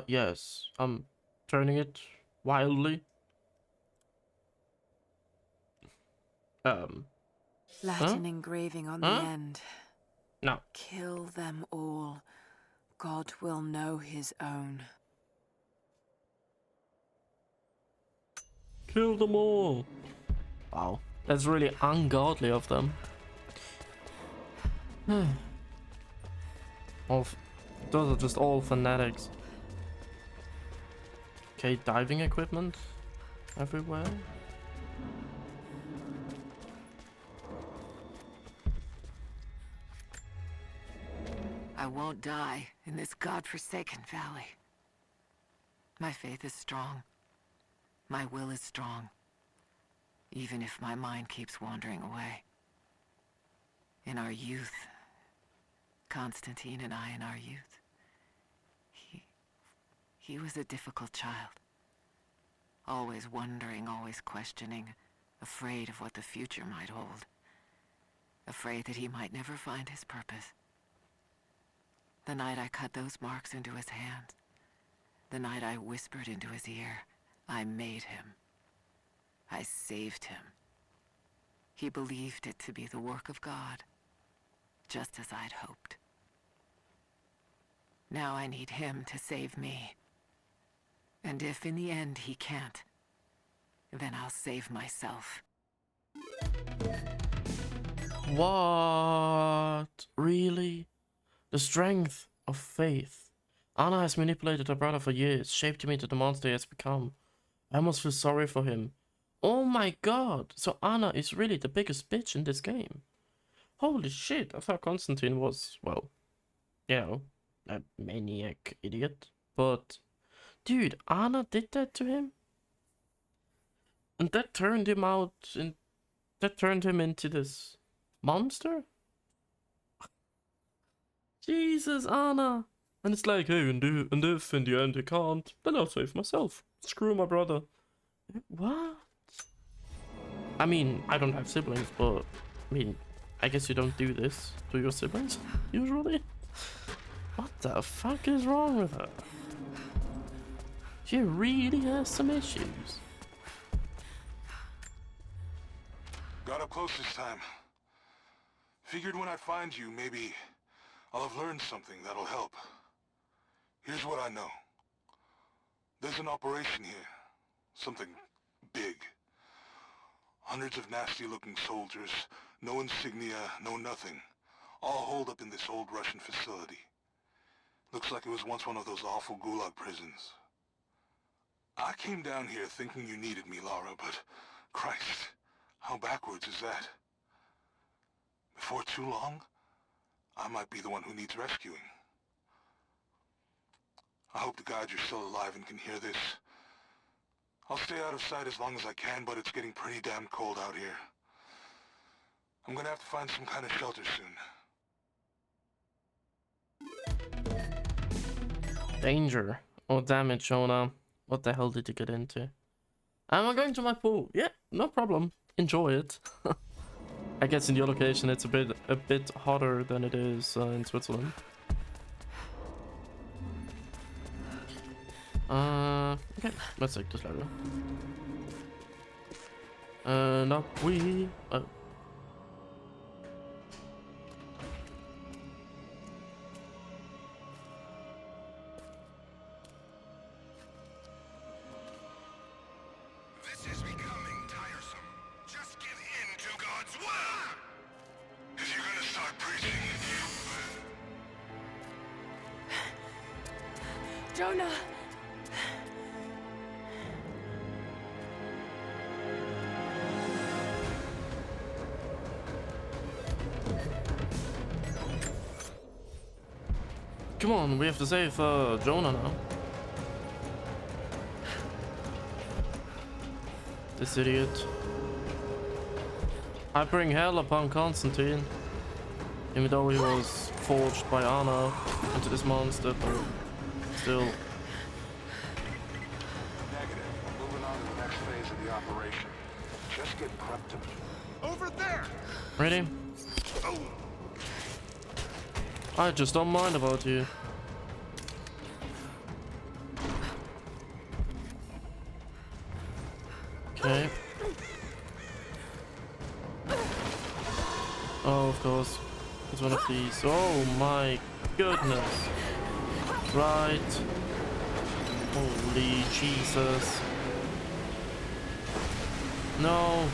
Yes. I'm turning it wildly. Latin engraving on the end. No. Kill them all. God will know his own. Kill them all. Wow. That's really ungodly of them. Those are just all fanatics. Okay, diving equipment everywhere. I won't die in this godforsaken valley. My faith is strong. My will is strong. Even if my mind keeps wandering away. In our youth, Constantine and I in our youth, he was a difficult child. Always wondering, always questioning, afraid of what the future might hold. Afraid that he might never find his purpose. The night I cut those marks into his hand, the night I whispered into his ear, I made him. I saved him. He believed it to be the work of God, just as I'd hoped. Now I need him to save me. And if in the end he can't, then I'll save myself. What? Really? The strength of faith. Anna has manipulated her brother for years, shaped him into the monster he has become. I almost feel sorry for him. Oh my god, so Anna is really the biggest bitch in this game. Holy shit, I thought Constantine was, well, you know, a maniac idiot. But, dude, Anna did that to him? And that turned him into this monster? Jesus, Anna. And it's like, hey, and if in the end he can't, then I'll save myself. Screw my brother. What? I mean, I don't have siblings, but I mean, I guess you don't do this to your siblings, usually. What the fuck is wrong with her? She really has some issues. Got up close this time. Figured when I find you, maybe I'll have learned something that'll help. Here's what I know. There's an operation here. Something big. Hundreds of nasty-looking soldiers, no insignia, no nothing. All holed up in this old Russian facility. Looks like it was once one of those awful gulag prisons. I came down here thinking you needed me, Lara, but Christ, how backwards is that? Before too long, I might be the one who needs rescuing. I hope to God you're still alive and can hear this. I'll stay out of sight as long as I can, but it's getting pretty damn cold out here. I'm gonna have to find some kind of shelter soon. Danger. Oh, damn it, Jonah. What the hell did you get into? Am I going to my pool? Yeah, no problem. Enjoy it. I guess in your location it's a bit hotter than it is in Switzerland. Okay, let's take this level. And up we... Oh. This is becoming tiresome. Just give in to God's will! If you're gonna start preaching... Jonah! Come on, we have to save Jonah now. This idiot. I bring hell upon Constantine. Even though he was forged by Anna into this monster, but still. Negative. Moving on to the next phase of the operation. Just get prepped to... Over there! Ready? Oh. I just don't mind about you. Okay. Oh, of course. It's one of these. Oh my goodness. Right. Holy Jesus. No.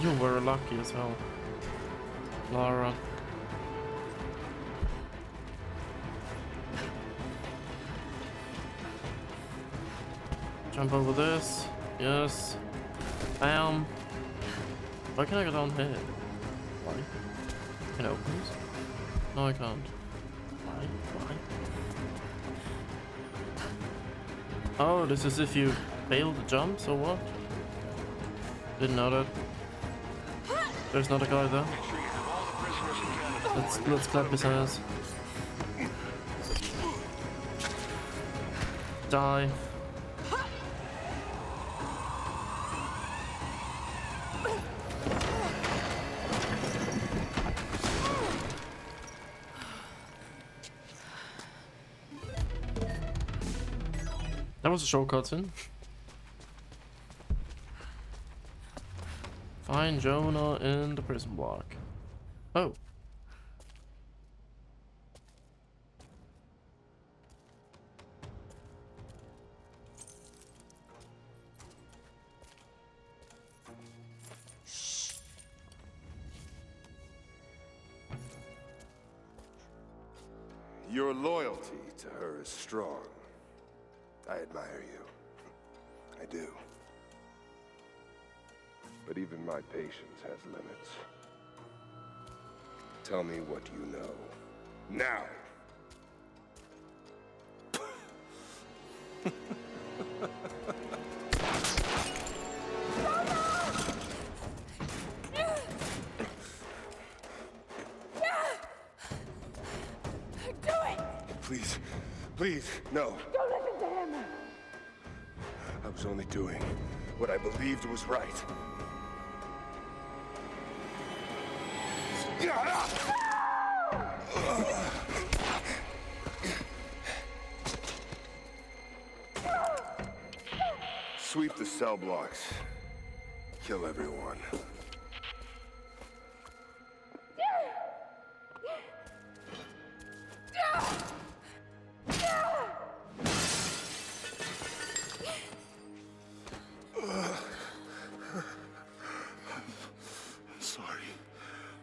You were lucky as hell, Lara. Jump over this. Yes. Bam. Why can't I go down here? Why? Can I open this? No, I can't. Why? Oh, this is if you fail the jumps or what? Didn't know that. There's not a guy there. Let's clap his ass. Die. That was a short cutscene. Find Jonah in the prison block. Oh. Your loyalty to her is strong. I admire you. I do. But even my patience has limits. Tell me what you know. Now! Please, please, no. Don't listen to him! I was only doing what I believed was right. Sweep the cell blocks. Kill everyone.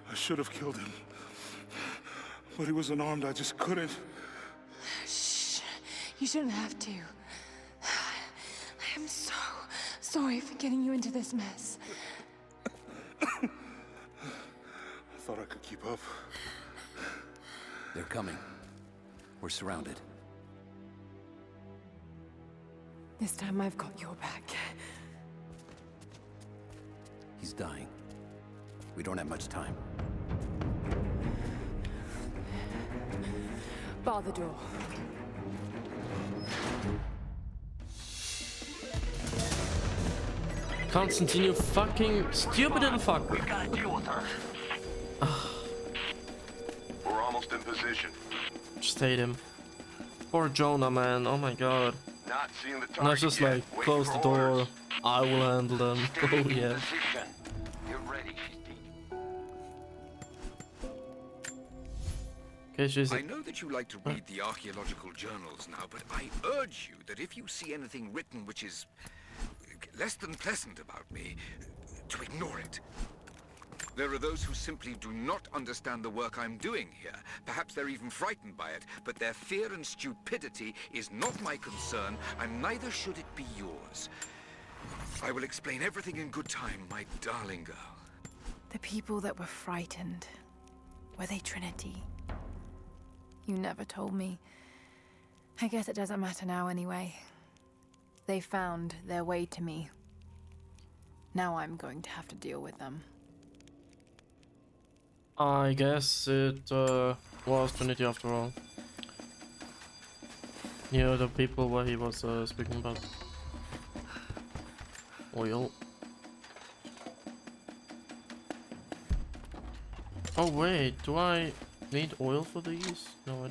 I should have killed him. But he was unarmed, I just couldn't. Shh. You shouldn't have to. I am so sorry for getting you into this mess. I thought I could keep up. They're coming. We're surrounded. This time I've got your back. He's dying. We don't have much time. Bar the door. Constantine, you fucking stupid little fucker. We've got to deal with her. We're almost in position. Just hate him. Poor Jonah, man. Oh my god. Not seeing the target. And I was just like, yet. close the door. Orders. I will handle them. Stay Oh in yeah. position. Get ready, Okay, she's. I know that you like to read the archaeological journals now, but I urge you that if you see anything written which is less than pleasant about me, to ignore it. There are those who simply do not understand the work I'm doing here. Perhaps they're even frightened by it, but their fear and stupidity is not my concern, and neither should it be yours. I will explain everything in good time, my darling girl. The people that were frightened, were they Trinity? You never told me. I guess it doesn't matter now anyway. They found their way to me. Now I'm going to have to deal with them. I guess it was Trinity after all. You know, the people where he was speaking about oil. Oh wait, do I need oil for these? No, I...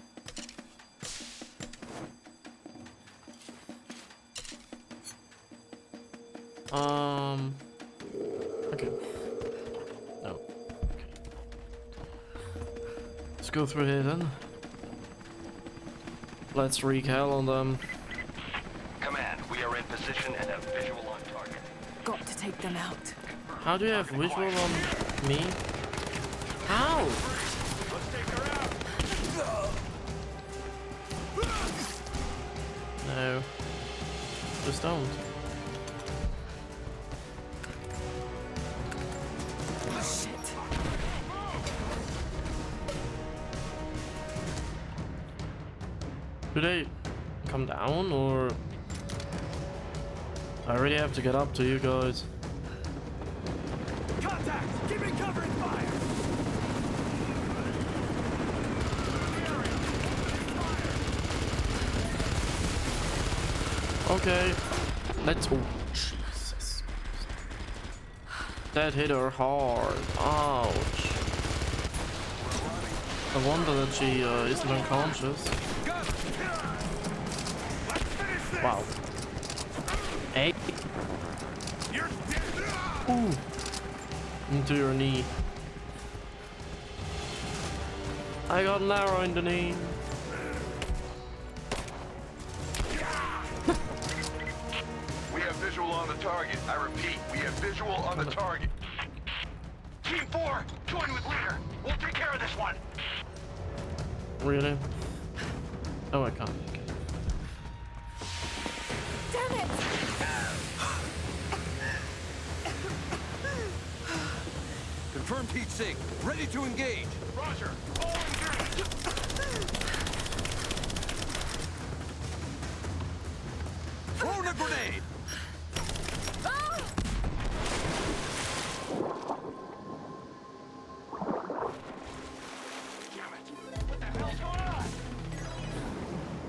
Okay. No. Okay. Let's go through here then. Let's wreak hell on them. Command, we are in position and have visual on target. Got to take them out. How do you have visual on me? How? Let's take her out. No. Just don't. Do they come down, or I really have to get up to you guys? Contact! Keep me covering fire! Okay, let's. Oh, Jesus. That hit her hard. Ouch. I wonder that she isn't unconscious. Wow. Hey. Ooh. Into your knee. I got an arrow in the knee. We have visual on the target. I repeat, we have visual on the target. Team 4, join with leader. We'll take care of this one. Really? Oh, I can't. Damn it! Confirmed heat sink. Ready to engage. Roger. All engaged. Throwing a grenade.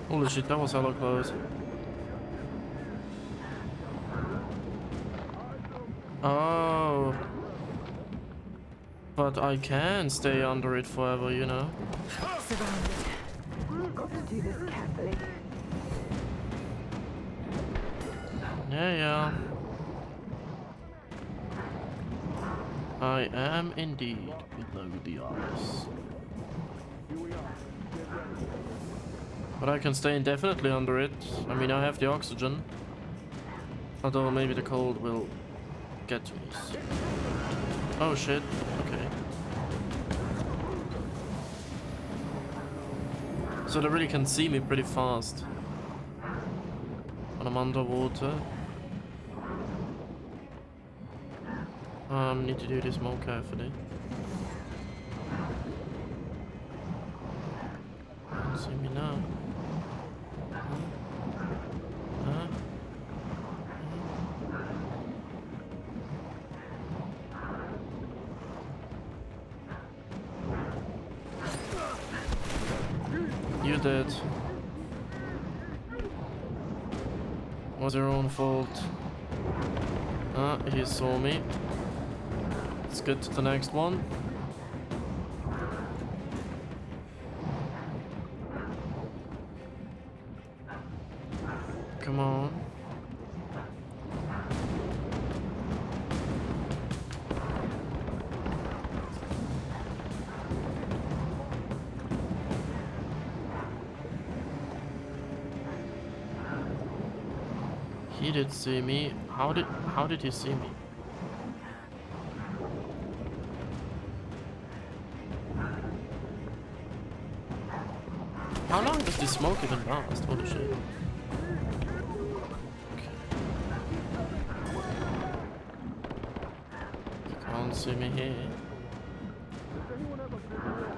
Holy shit, that was hella close. Oh. But I can stay under it forever, you know? Surrounded. We've got to do this carefully. Yeah. I am indeed below the ice. But I can stay indefinitely under it. I mean, I have the oxygen. Although maybe the cold will get to me. Oh shit, okay. So they really can see me pretty fast when I'm underwater. Need to do this more carefully. Can't see me now. You did. Was your own fault. He saw me. Let's get to the next one. Come on. He did see me. How did he see me? How long does this smoke even last? Holy shit. Okay. You can't see me here.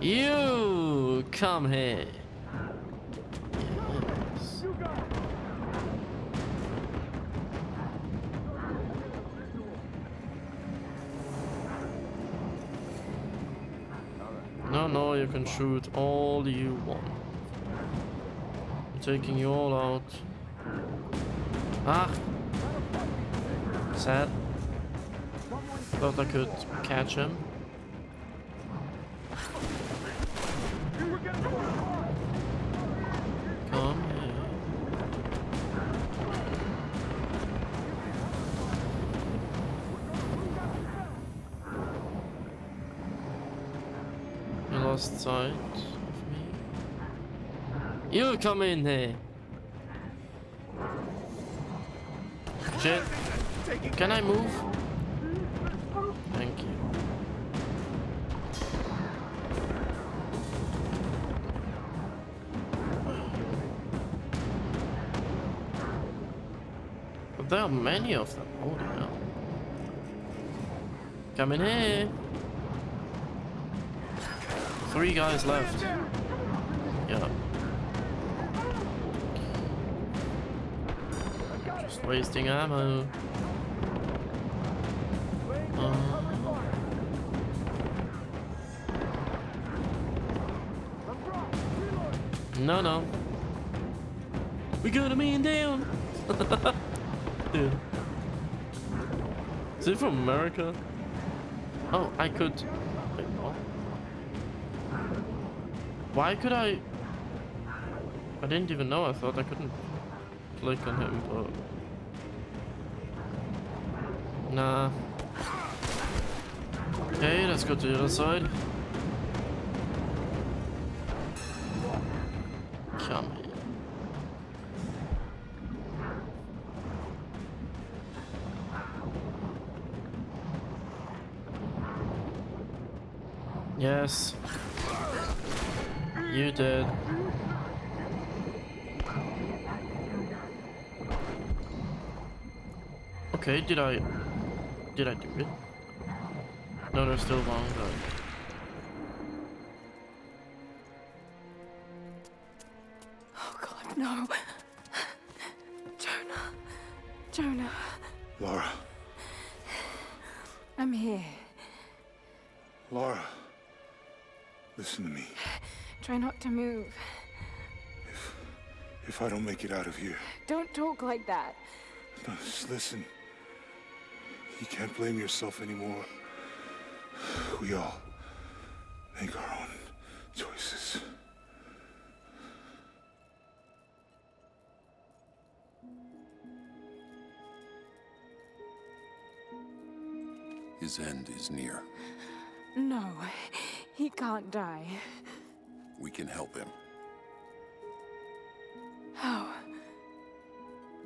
You come here. Yes. No, you can shoot all you want. I'm taking you all out. Ah! Sad. Thought I could catch him. Come here. You lost sight of me. You come in here. Shit. Can I move? Thank you. But there are many of them. Holy hell. Come in here. 3 guys left. Yeah. Just wasting ammo. No. We got a man down. Dude. Is it from America? Oh, I could. Wait, what? Why could I? I didn't even know. I thought I couldn't click on him, but nah. Okay, let's go to the other side. Come here. Yes. You did. Okay, did I do it? No, there's still one guy. Oh God, no. Jonah. Laura. I'm here. Laura. Listen to me. Try not to move. If I don't make it out of here. Don't talk like that. No, just listen. You can't blame yourself anymore. We all make our own choices. His end is near. No, he can't die. We can help him. How?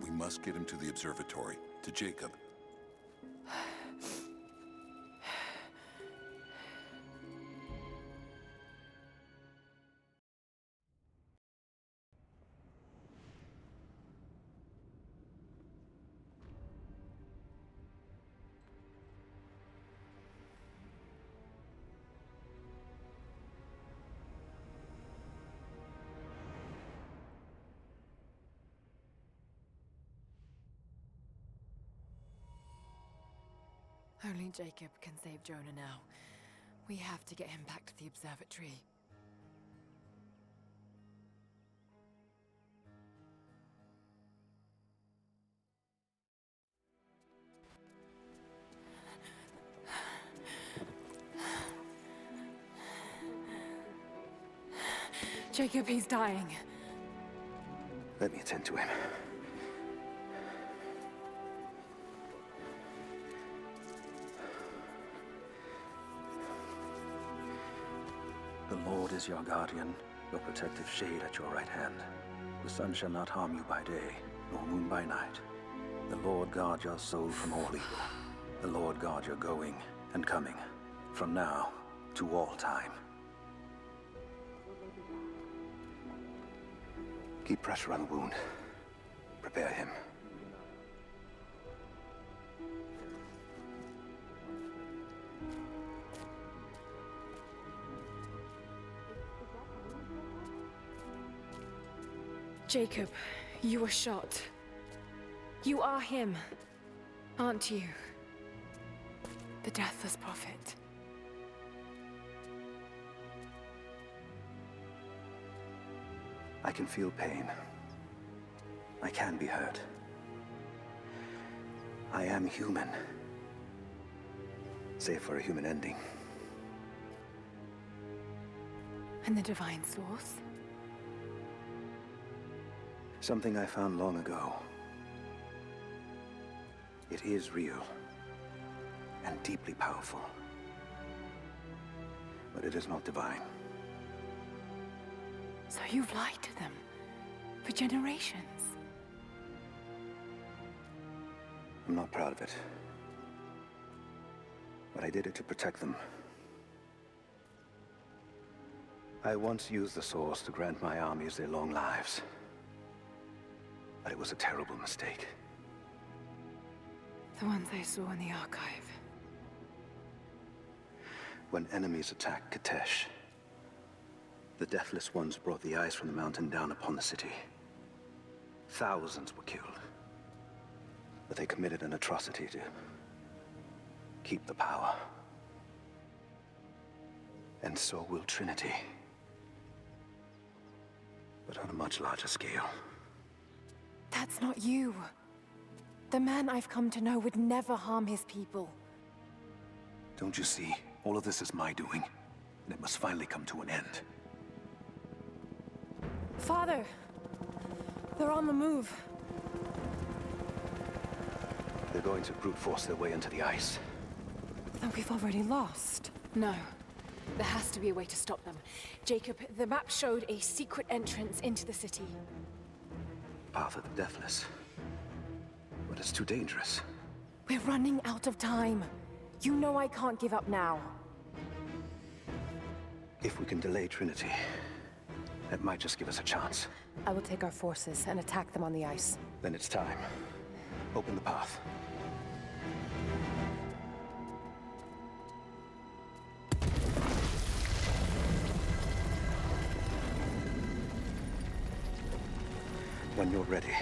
We must get him to the observatory, to Jacob. Only Jacob can save Jonah now. We have to get him back to the observatory. Jacob, he's dying. Let me attend to him. The Lord is your guardian, your protective shade at your right hand. The sun shall not harm you by day, nor moon by night. The Lord guard your soul from all evil. The Lord guard your going and coming, from now to all time. Keep pressure on the wound. Prepare him. Jacob, you were shot. You are him, aren't you? The Deathless Prophet. I can feel pain. I can be hurt. I am human. Save for a human ending. And the Divine Source? Something I found long ago. It is real and deeply powerful. But it is not divine. So you've lied to them for generations. I'm not proud of it. But I did it to protect them. I once used the Source to grant my armies their long lives. But it was a terrible mistake. The ones I saw in the archive. When enemies attacked Katesh, the Deathless Ones brought the ice from the mountain down upon the city. Thousands were killed. But they committed an atrocity to keep the power. And so will Trinity. But on a much larger scale. That's not you. The man I've come to know would never harm his people. Don't you see? All of this is my doing. And it must finally come to an end. Father! They're on the move. They're going to brute force their way into the ice. Then we've already lost. No. There has to be a way to stop them. Jacob, the map showed a secret entrance into the city. Path of the Deathless. But it's too dangerous. We're running out of time. You know I can't give up now. If we can delay Trinity, that might just give us a chance. I will take our forces and attack them on the ice. Then it's time. Open the path. When you're ready,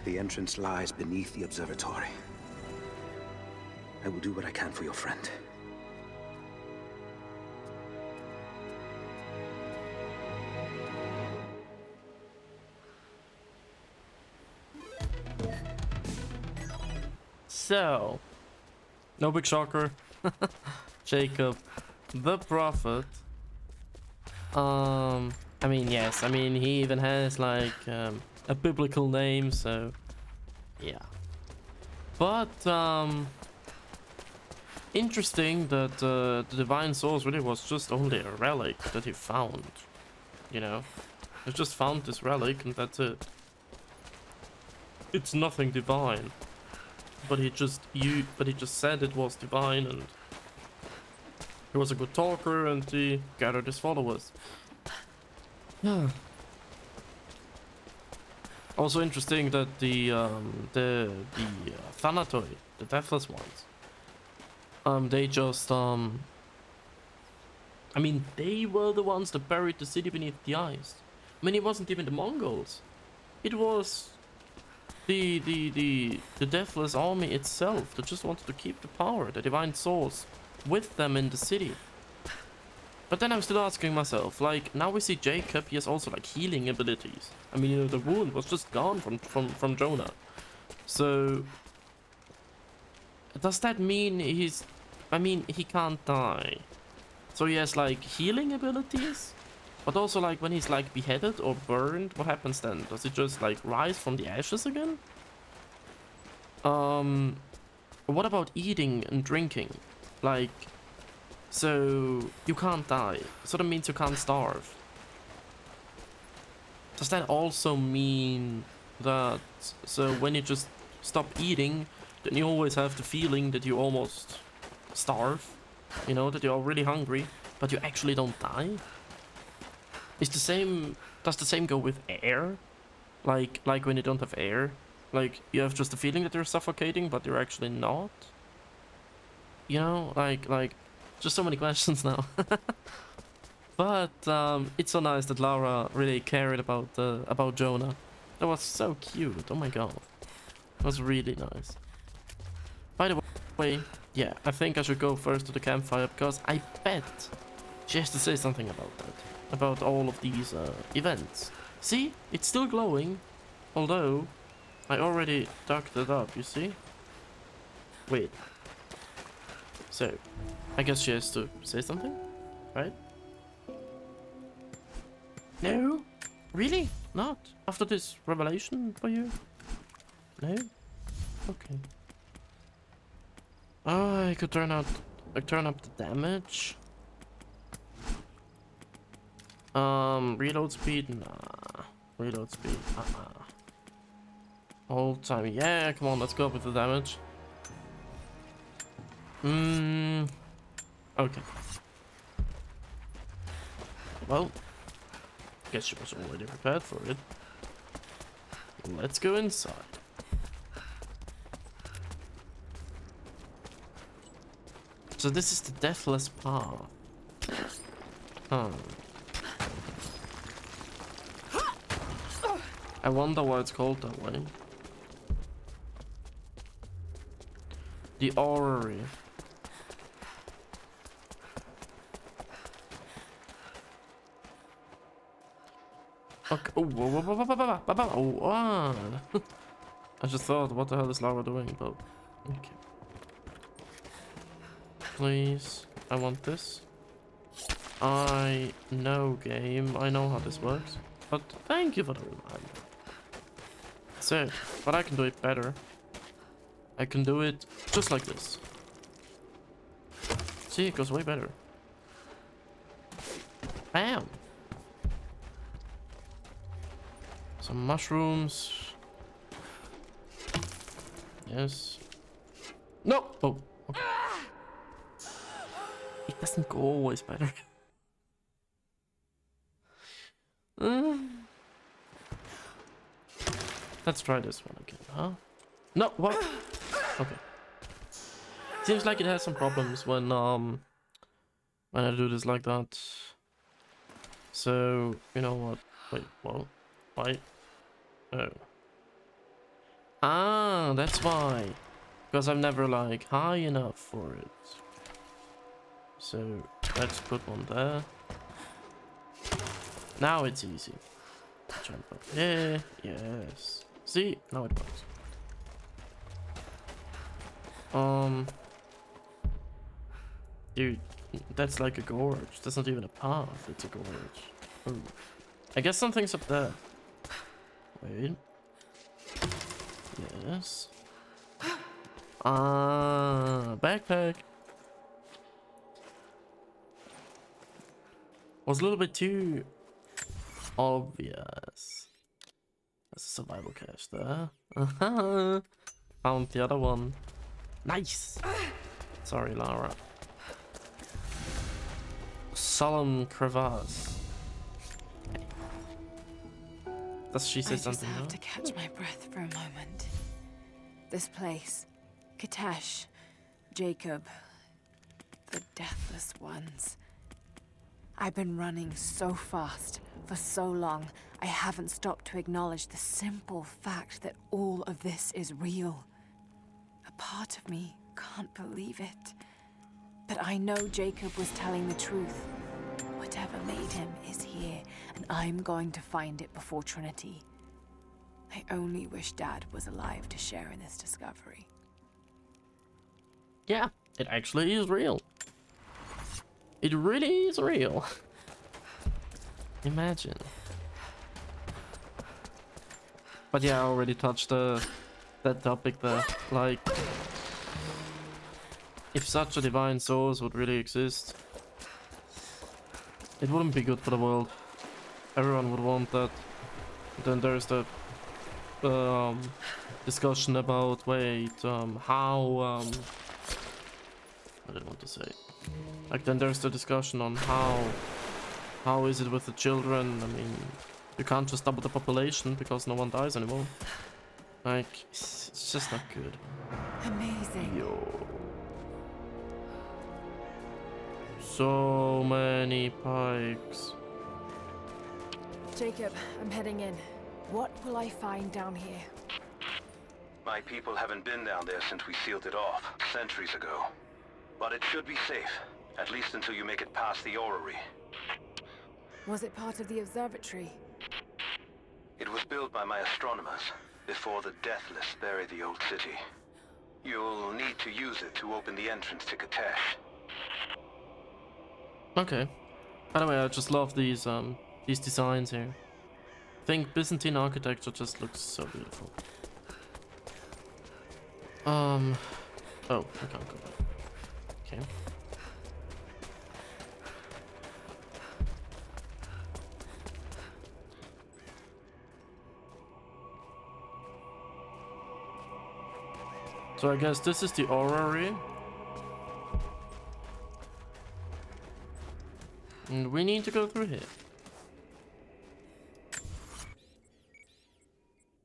the entrance lies beneath the observatory. I will do what I can for your friend. So, no big shocker. Jacob, the Prophet. I mean, yes, I mean, he even has like a biblical name, so yeah. But interesting that the divine source really was just only a relic that he found. You know, he just found this relic and that's it. It's nothing divine. But he just said it was divine, and he was a good talker, and he gathered his followers. Yeah. Also interesting that the Thanatoi, the Deathless ones, they just I mean, they were the ones that buried the city beneath the ice. I mean, it wasn't even the Mongols. It was the Deathless army itself that just wanted to keep the power, the divine source, with them in the city. But then I'm still asking myself, like, now we see Jacob, he has also like healing abilities. I mean, you know, the wound was just gone from Jonah. So does that mean I mean, he can't die. So he has like healing abilities? But also, like, when he's like beheaded or burned, what happens then? Does he just like rise from the ashes again? What about eating and drinking? Like, so you can't die, so that means you can't starve. Does that also mean that, so when you just stop eating, then you always have the feeling that you almost starve? You know, that you're really hungry, but you actually don't die? Does the same go with air? Like when you don't have air? Like, you have just the feeling that you're suffocating, but you're actually not? You know, like, just so many questions now. But it's so nice that Lara really cared about Jonah. That was so cute. Oh my god, that was really nice. By the way, yeah, I think I should go first to the campfire because I bet she has to say something about that, about all of these events. See, it's still glowing, although I already ducked it up. You see? Wait. So, I guess she has to say something, right? No? Really? Not? After this revelation for you? No? Okay. Oh, I could turn up the damage. Reload speed? Nah. Reload speed? Hold time. Yeah, come on, let's go up with the damage. Okay. Well, guess she was already prepared for it. Let's go inside. So this is the Deathless path. Huh. I wonder why it's called that way. The orrery. Okay. Oh, whoa, whoa, whoa, whoa, whoa, whoa, whoa, whoa. Oh, what? I just thought, what the hell is Lara doing? But okay. Please, I want this. I know game. I know how this works. But thank you for the reminder. So, but I can do it better. I can do it just like this. See, it goes way better. Bam! Some mushrooms. Yes. No! Oh, okay. It doesn't go always better. Let's try this one again, huh? No, what? Okay. Seems like it has some problems when I do this like that. So, you know what? Wait, what? Why? Oh. Ah, that's why. Because I'm never like high enough for it. So, let's put one there. Now it's easy. Jump up here. Yes. See? Now it works. Dude, that's like a gorge. That's not even a path, it's a gorge. Ooh. I guess something's up there. Wait. Yes. Ah, backpack. Was a little bit too obvious. There's a survival cache there. Found the other one. Nice. Sorry, Lara. Solemn crevasse. Okay. Does she say something? I just have to catch my breath for a moment. This place, Kitesh, Jacob, the Deathless Ones. I've been running so fast for so long, I haven't stopped to acknowledge the simple fact that all of this is real. A part of me can't believe it. But I know Jacob was telling the truth. Whatever made him is here, and I'm going to find it before Trinity. I only wish Dad was alive to share in this discovery. Yeah, it actually is real. It really is real. Imagine. But yeah, I already touched that topic there. Like, if such a divine source would really exist, it wouldn't be good for the world. Everyone would want that. Then there's the discussion about, wait, how, I didn't want to say. Like, then there's the discussion on how is it with the children. I mean, you can't just double the population because no one dies anymore. Like, it's just not good. Amazing. Yo. So many pikes. Jacob, I'm heading in. What will I find down here? My people haven't been down there since we sealed it off, centuries ago. But it should be safe, at least until you make it past the orrery. Was it part of the observatory? It was built by my astronomers, before the Deathless buried the old city. You'll need to use it to open the entrance to Kitesh. Okay. By the way, I just love these designs here. I think Byzantine architecture just looks so beautiful. Oh, I can't go back. Okay. So I guess this is the orrery. And we need to go through here.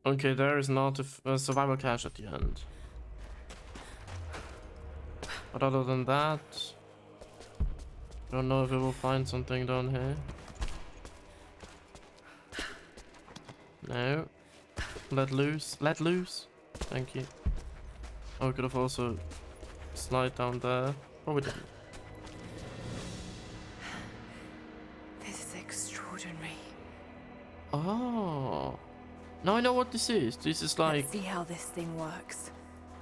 Okay, there is not a survival cache at the end. But other than that, I don't know if we will find something down here. No. Let loose. Let loose. Thank you. Oh, we could have also slide down there. Oh, we didn't. This is extraordinary. Oh. Now I know what this is. This is like... Let's see how this thing works.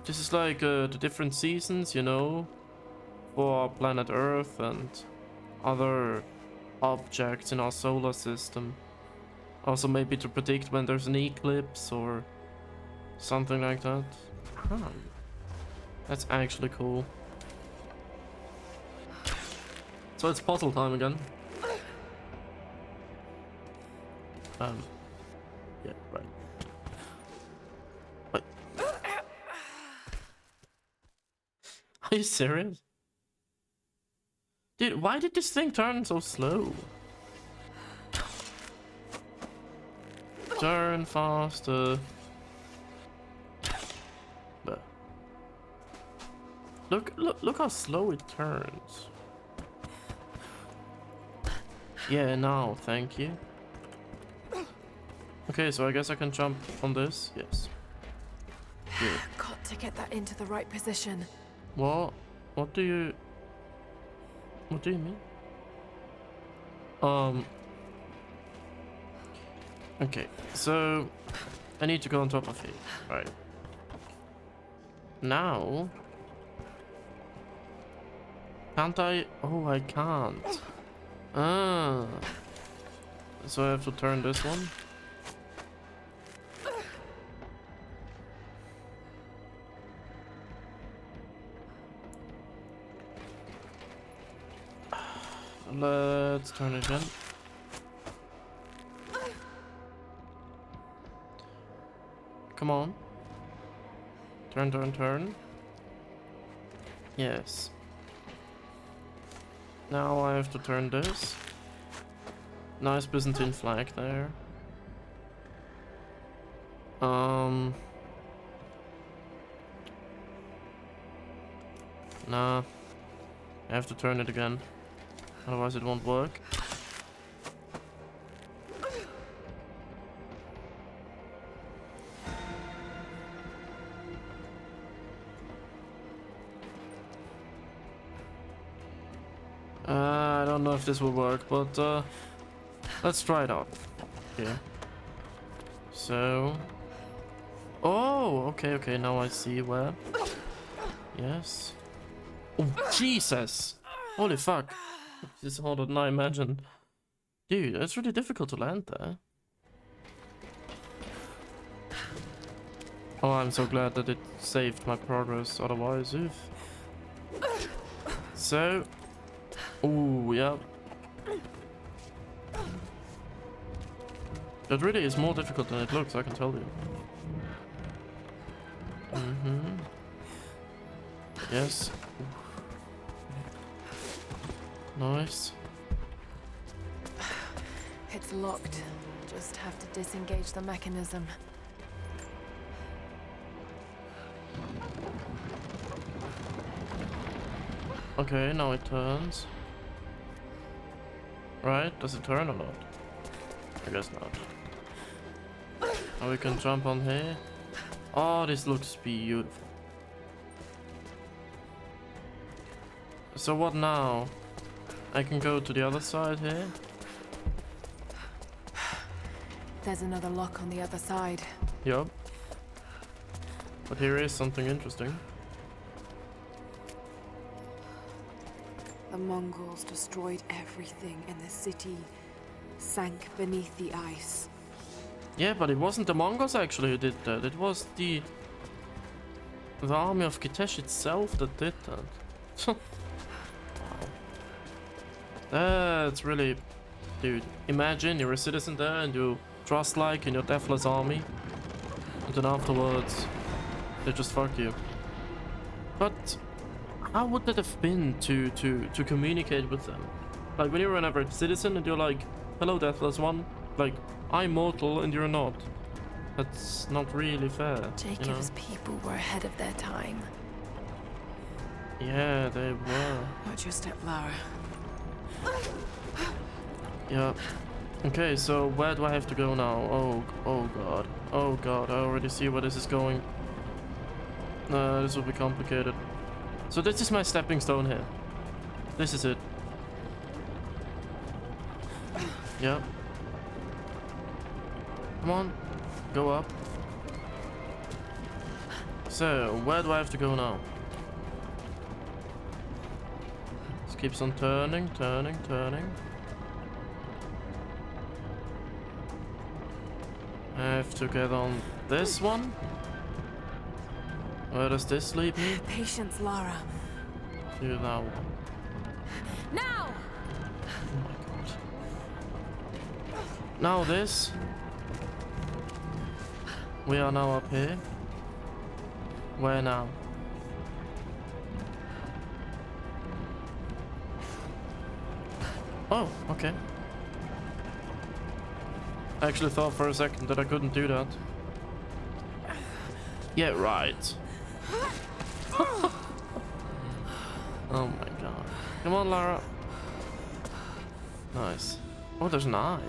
This is like the different seasons, you know, for planet Earth and other objects in our solar system. Also maybe to predict when there's an eclipse or something like that. Huh. That's actually cool. So it's puzzle time again. Yeah, right. Wait. Are you serious? Dude, why did this thing turn so slow? Turn faster. There. Look how slow it turns. Yeah, now, thank you. Okay, so I guess I can jump on this. Yes. Good. Got to get that into the right position. What? What do you mean? Okay, so I need to go on top of it. Right. Now, can't I? Oh, I can't. Ah. So I have to turn this one. Let's turn it again. Come on. Turn, turn, turn. Yes. Now I have to turn this. Nice Byzantine flag there. Nah. I have to turn it again. Otherwise it won't work. I don't know if this will work, but let's try it out. Okay. So... Oh, okay, now I see where. Yes. Oh, Jesus! Holy fuck. This is harder than I imagined. Dude, it's really difficult to land there. Oh, I'm so glad that it saved my progress, otherwise, oof. So... Ooh, yeah. It really is more difficult than it looks, I can tell you. Yes. Nice. It's locked. Just have to disengage the mechanism. Okay, now it turns. Right? Does it turn or not? I guess not. Now we can jump on here. Oh, this looks beautiful. So what now? I can go to the other side here. There's another lock on the other side. Yup. But here is something interesting. The Mongols destroyed everything in the city, sank beneath the ice. Yeah, but it wasn't the Mongols actually who did that. It was the army of Kitesh itself that did that. Wow. That's really... Dude, imagine you're a citizen there and you trust like in your deathless army. And then afterwards, they just fuck you. But how would that have been to communicate with them? Like when you're an average citizen and you're like, hello deathless one, like I'm mortal and you're not. That's not really fair. Jacob's people were ahead of their time. Yeah, they were. Watch your step, Lara. Yeah. Okay, so where do I have to go now? Oh god. Oh god, I already see where this is going. This will be complicated. So this is my stepping stone here. This is it. Yeah. Come on. Go up. So, where do I have to go now? This keeps on turning, turning, turning. I have to get on this one. Where does this lead me? Patience, Lara. To that one. Now! Oh my god. Now this. We are now up here. Where now? Oh, okay. I actually thought for a second that I couldn't do that. Yeah, right. Oh my god. Come on, Lara. Nice. Oh, there's an eye.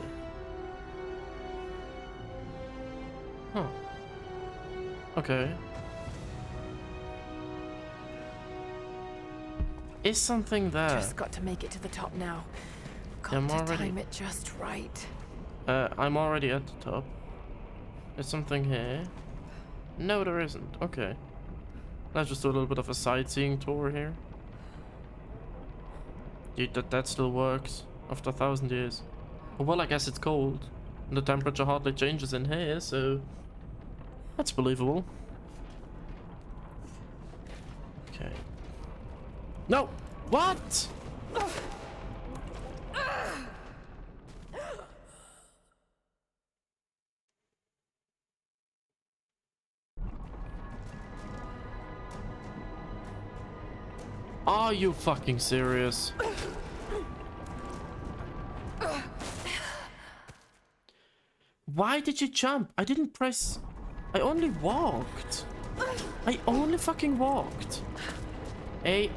Huh. Okay. Is something there? Just got to make it to the top now. Got I'm to already... time it just right. I'm already at the top. Is something here? No, there isn't. Okay. Let's just do a little bit of a sightseeing tour here. Dude, that still works after 1,000 years. Well, I guess it's cold. And the temperature hardly changes in here, so... That's believable. Okay. No! What?! Are you fucking serious? Why did you jump? I didn't press... I only walked. I only fucking walked. Hey.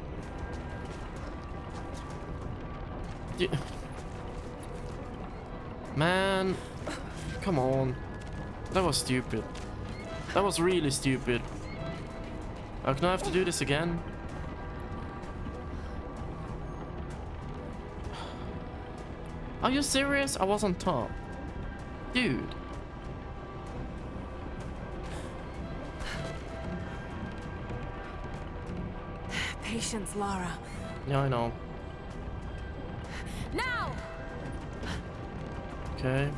Man. Come on. That was stupid. That was really stupid. Can I have to do this again? Are you serious? I was on top. Dude. Patience, Lara. Yeah, I know. Now! Okay.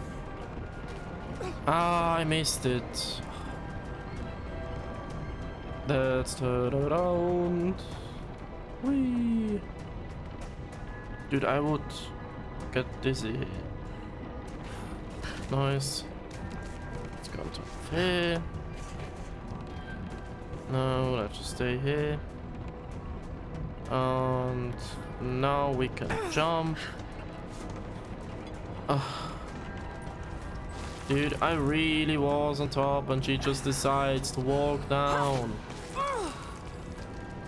Ah, I missed it. Let's turn around. Whee! Dude, I would get dizzy here. Nice. Let's go to here. No, let's just stay here. And now we can jump. Dude, I really was on top and she just decides to walk down.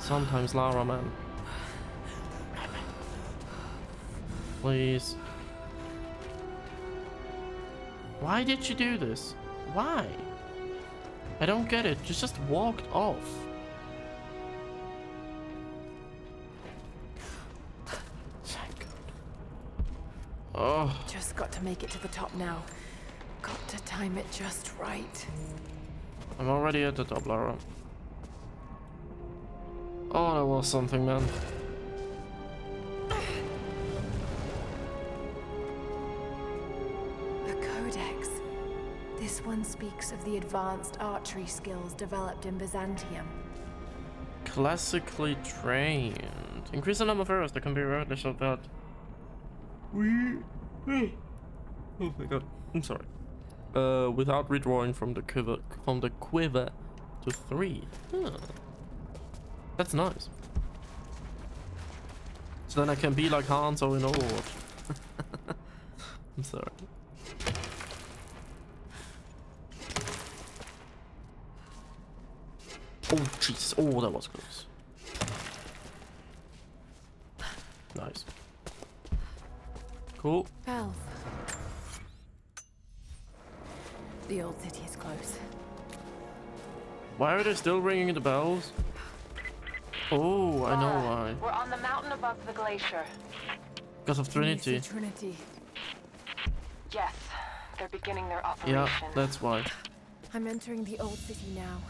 Sometimes Lara, man. Please. Why did she do this? Why? I don't get it. She just walked off. Oh. Just got to make it to the top now. Got to time it just right. I'm already at the top, Lara. Oh, that was something, man. A codex. This one speaks of the advanced archery skills developed in Byzantium. Classically trained. Increase the number of arrows that can be remotely shot that. Oh my god. I'm sorry. Without redrawing from the quiver to 3. Huh. That's nice. So then I can be like Hanzo in Overwatch. I'm sorry. Oh jeez. Oh, that was close. Nice. Cool. Bells. The old city is close. Why are they still ringing the bells? Oh, I know why. We're on the mountain above the glacier. Because of Trinity. Trinity. Yes, they're beginning their operation. Yeah, that's why. I'm entering the old city now.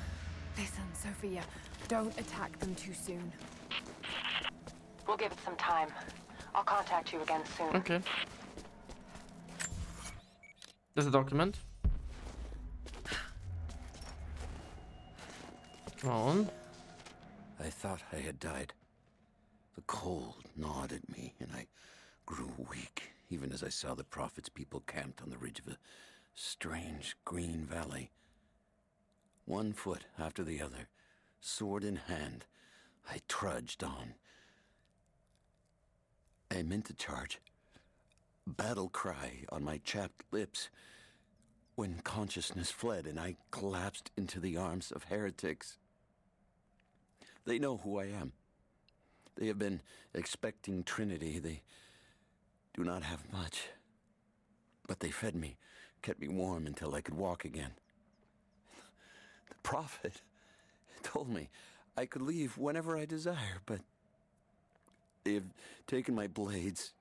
Listen, Sophia, don't attack them too soon. We'll give it some time. I'll contact you again soon. Okay. There's a document. Come on. I thought I had died. The cold gnawed at me, and I grew weak, even as I saw the Prophet's people camped on the ridge of a strange green valley. One foot after the other, sword in hand, I trudged on. I meant to charge, battle cry on my chapped lips, when consciousness fled and I collapsed into the arms of heretics. They know who I am. They have been expecting Trinity. They do not have much, but they fed me, kept me warm until I could walk again. The Prophet told me I could leave whenever I desire, but they have taken my blades,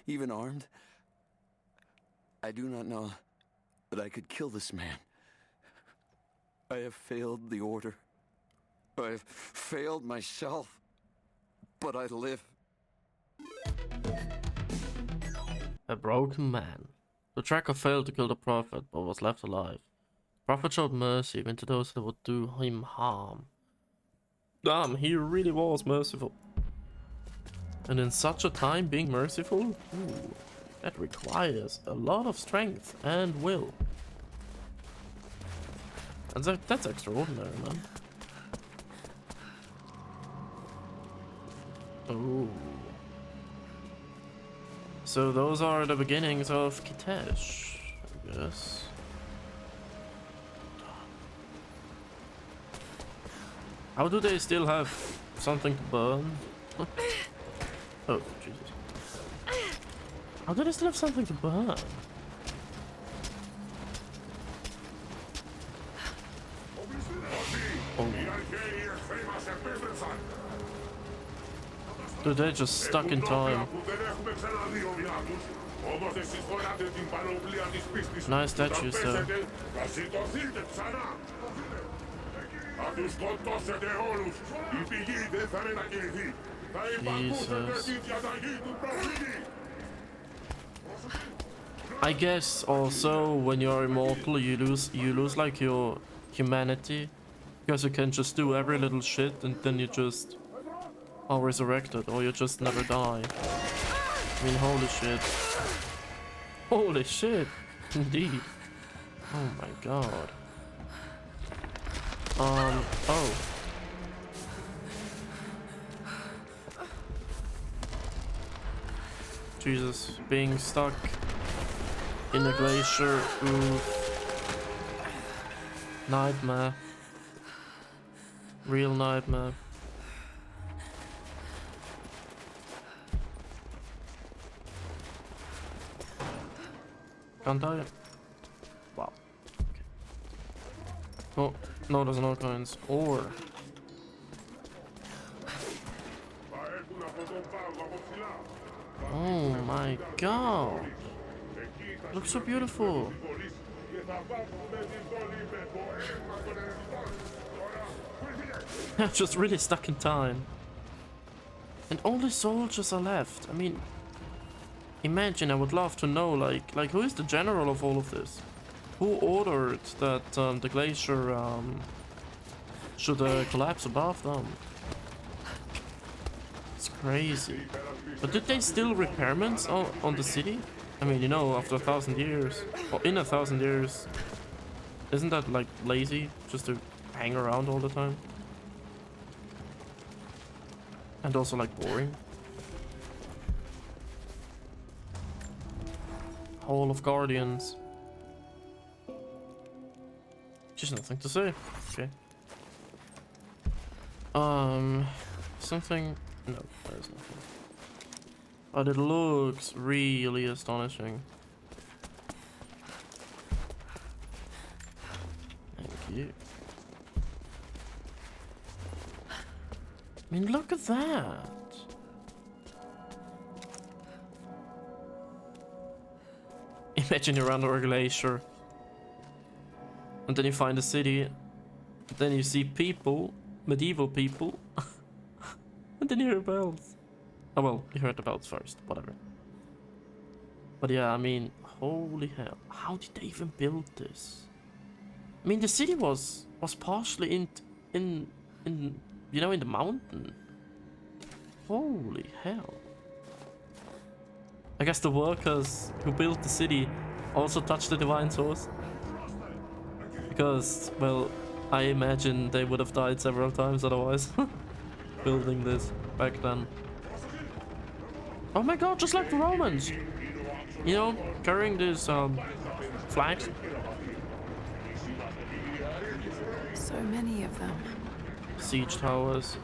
even armed. I do not know that I could kill this man. I have failed the Order. I have failed myself, but I live. A broken man. The tracker failed to kill the Prophet, but was left alive. The Prophet showed mercy even to those that would do him harm. Damn, he really was merciful. And in such a time, being merciful? Ooh, that requires a lot of strength and will. And that's extraordinary, man. Oh. So those are the beginnings of Kitesh, I guess. How do they still have something to burn? Oh, Jesus. How do they still have something to burn? Oh. Dude, they're just stuck in time. Nice statues though. Jesus. I guess also when you're immortal you lose like your humanity, because you can just do every little shit and then you just are resurrected, or you just never die. I mean, holy shit. Holy shit, indeed. Oh my god. Oh. Jesus, being stuck in a glacier, oof. Nightmare. Real nightmare. Can't I? Wow. Okay. Oh, no, there's no coins. Or. Oh my god. Looks so beautiful. Just really stuck in time. And only soldiers are left. I mean, imagine, I would love to know, like who is the general of all of this? Who ordered that the glacier should collapse above them? It's crazy. But did they still repairments on the city? I mean, you know, after 1,000 years, or in 1,000 years, isn't that like lazy just to hang around all the time? And also like boring. Hall of Guardians. Just nothing to say. Okay. Something. No, there's nothing. But it looks really astonishing. Thank you. I mean, look at that. Imagine you're under a glacier. And then you find a city. Then you see people, medieval people. And then you hear bells. Oh well, you heard the bells first, whatever. But yeah, I mean, holy hell. How did they even build this? I mean, the city was partially in you know, in the mountain. Holy hell. I guess the workers who built the city also touched the divine source. Because, well, I imagine they would have died several times otherwise. Building this back then. Oh my god, just like the Romans! You know, carrying these flags. So many of them. Siege towers.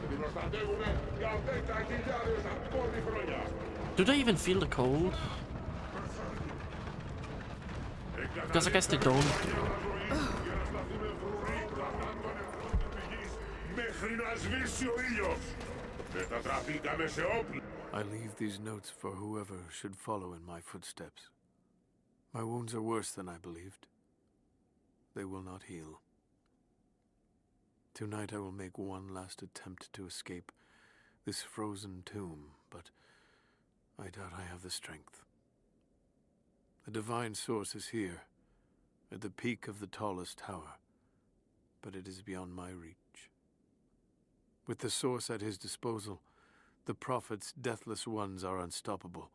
Do they even feel the cold? Because I guess they don't. I leave these notes for whoever should follow in my footsteps. My wounds are worse than I believed. They will not heal. Tonight I will make one last attempt to escape this frozen tomb, but I doubt I have the strength. The divine source is here, at the peak of the tallest tower, but it is beyond my reach. With the source at his disposal, the prophet's deathless ones are unstoppable,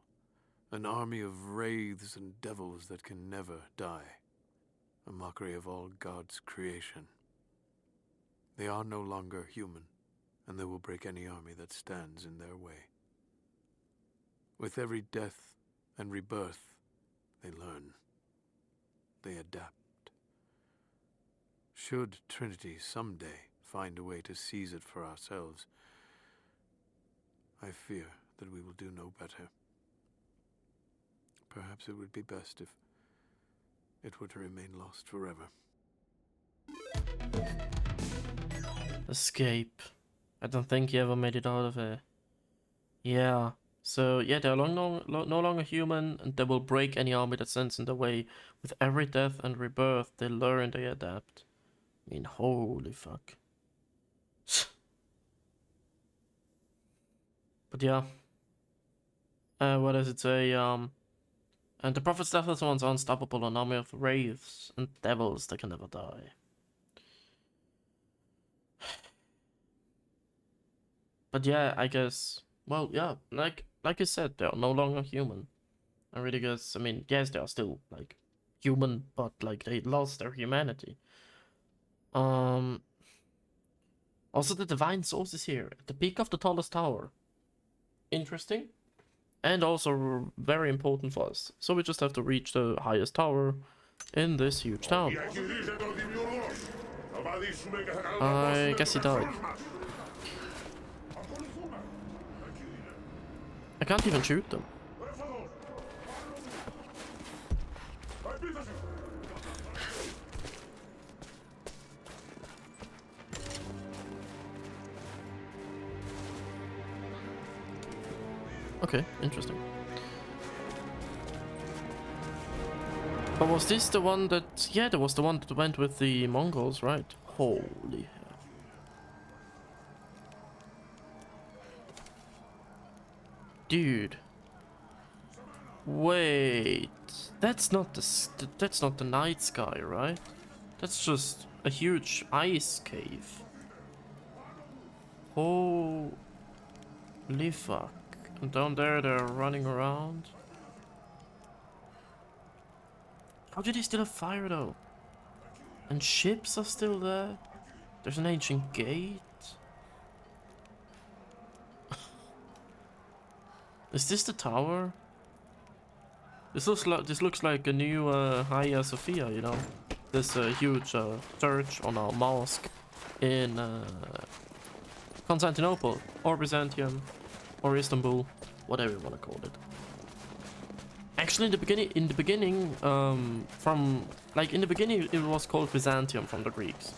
an army of wraiths and devils that can never die, a mockery of all God's creation. They are no longer human, and they will break any army that stands in their way. With every death and rebirth, they learn. They adapt. Should Trinity someday find a way to seize it for ourselves, I fear that we will do no better. Perhaps it would be best if it were to remain lost forever. Escape. I don't think he ever made it out of it. Yeah. So yeah, they're no longer human, and they will break any army that stands in their way. With every death and rebirth, they learn, they adapt. I mean, holy fuck. But yeah. What does it say? And the prophet's deathless ones are unstoppable, an army of wraiths and devils that can never die. But yeah, I guess, well, yeah, like you said, they are no longer human. I really guess, I mean, yes, they are still, like, human, but, like, they lost their humanity. Also, the divine source is here, at the peak of the tallest tower. Interesting. And also very important for us. So we just have to reach the highest tower in this huge town. I guess he died. I can't even shoot them. Okay, interesting. But was this the one that... Yeah, there was the one that went with the Mongols, right? Holy hell. Dude. Wait. That's not the night sky, right? That's just a huge ice cave. Holy fuck. And down there they're running around. How do they still have fire though? And ships are still there? There's an ancient gate. Is this the tower? This looks like a new Hagia Sophia, you know? This huge church on a mosque in Constantinople or Byzantium or Istanbul, whatever you want to call it. Actually, in the beginning, it was called Byzantium from the Greeks.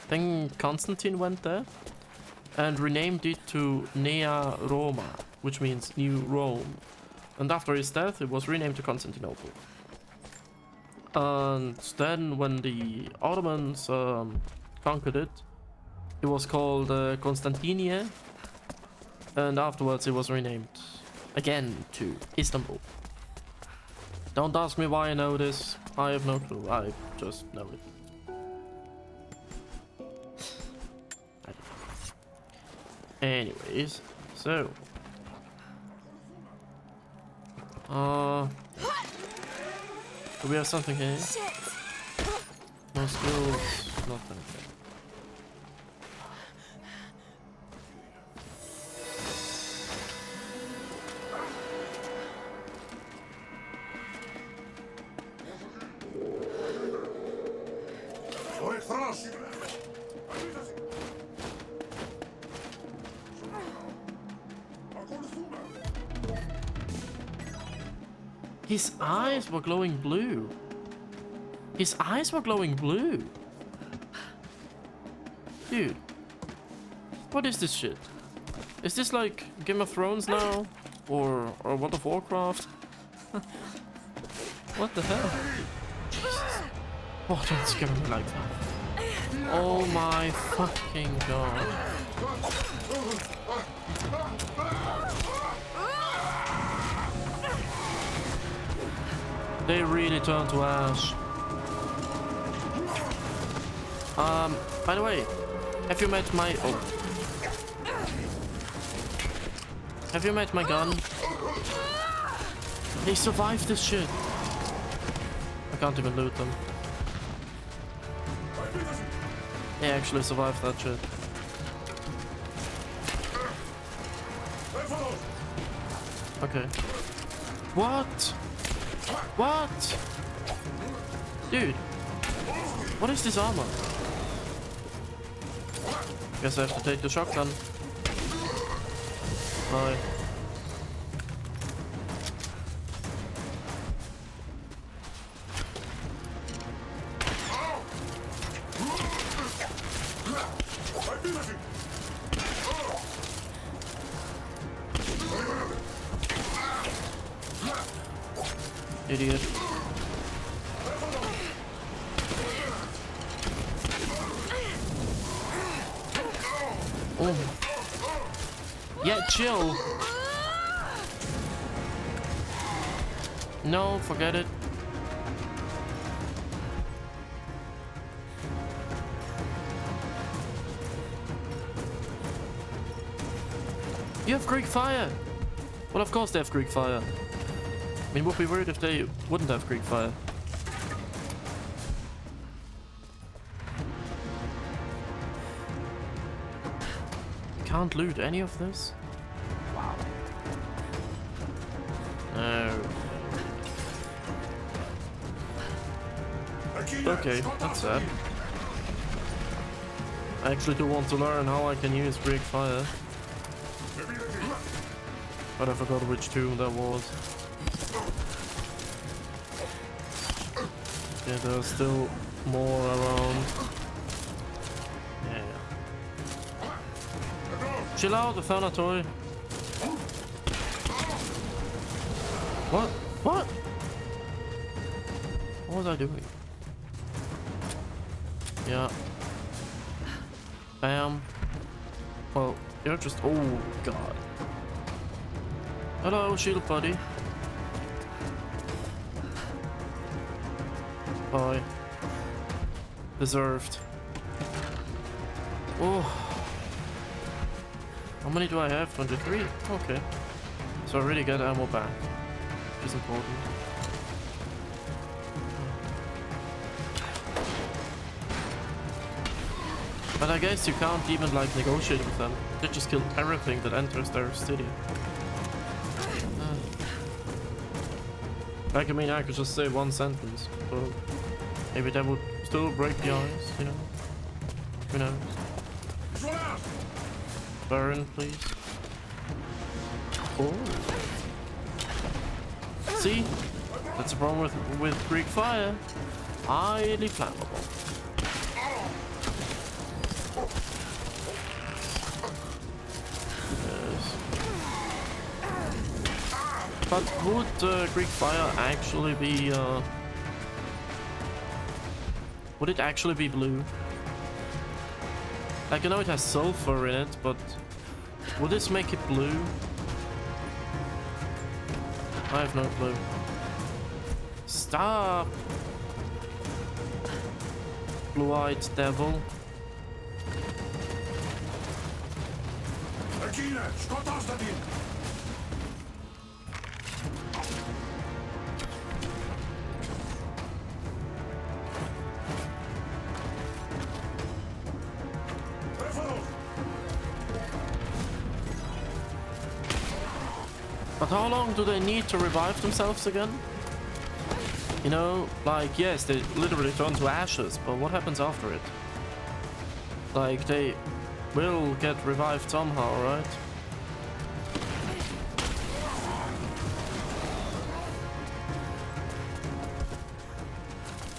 Then Constantine went there, and renamed it to Nea Roma, which means New Rome. And after his death, it was renamed to Constantinople. And then when the Ottomans conquered it, it was called Constantinia, and afterwards it was renamed again to Istanbul. Don't ask me why I know this. I have no clue. I just know it. Anyways, so do we have something here? No skills, nothing. His eyes were glowing blue. His eyes were glowing blue. Dude. What is this shit? Is this like Game of Thrones now? Or World of Warcraft? What the hell? Jesus. Oh, don't scare me like that. Oh my fucking god. They really turned to ash. By the way, have you met my... Oh. Have you met my gun? They survived this shit. I can't even loot them. They actually survived that shit. Okay. What? What? Dude. What is this armor? Guess I have to take the shotgun. Bye. Idiot. Oh. Yeah, chill. No, forget it. You have Greek fire. Well, of course they have Greek fire. I mean, it would be weird if they wouldn't have Greek fire. Can't loot any of this? Wow. No. Okay, that's sad. I actually do want to learn how I can use Greek fire. But I forgot which tomb that was. Yeah, there's still more around. Yeah. Chill out, the Thanatos. What? What? What was I doing? Yeah. Bam. Well, you're just... Oh, God. Hello, shield buddy. Bye. Deserved. Oh. How many do I have? 23? Okay. So I really get ammo back, which is important. But I guess you can't even like negotiate with them. They just kill everything that enters their city. Like, I mean, I could just say one sentence, but maybe that would still break the ice, you know? Who knows? Baron, please. Oh. See? That's the problem with Greek fire. Highly flammable. But would Greek fire actually be would it actually be blue? Like, I know it has sulfur in it, but would this make it blue? I have no clue. Stop! Blue-eyed devil. But how long do they need to revive themselves again? You know, like, yes, they literally turn to ashes, but what happens after it? Like, they will get revived somehow, right?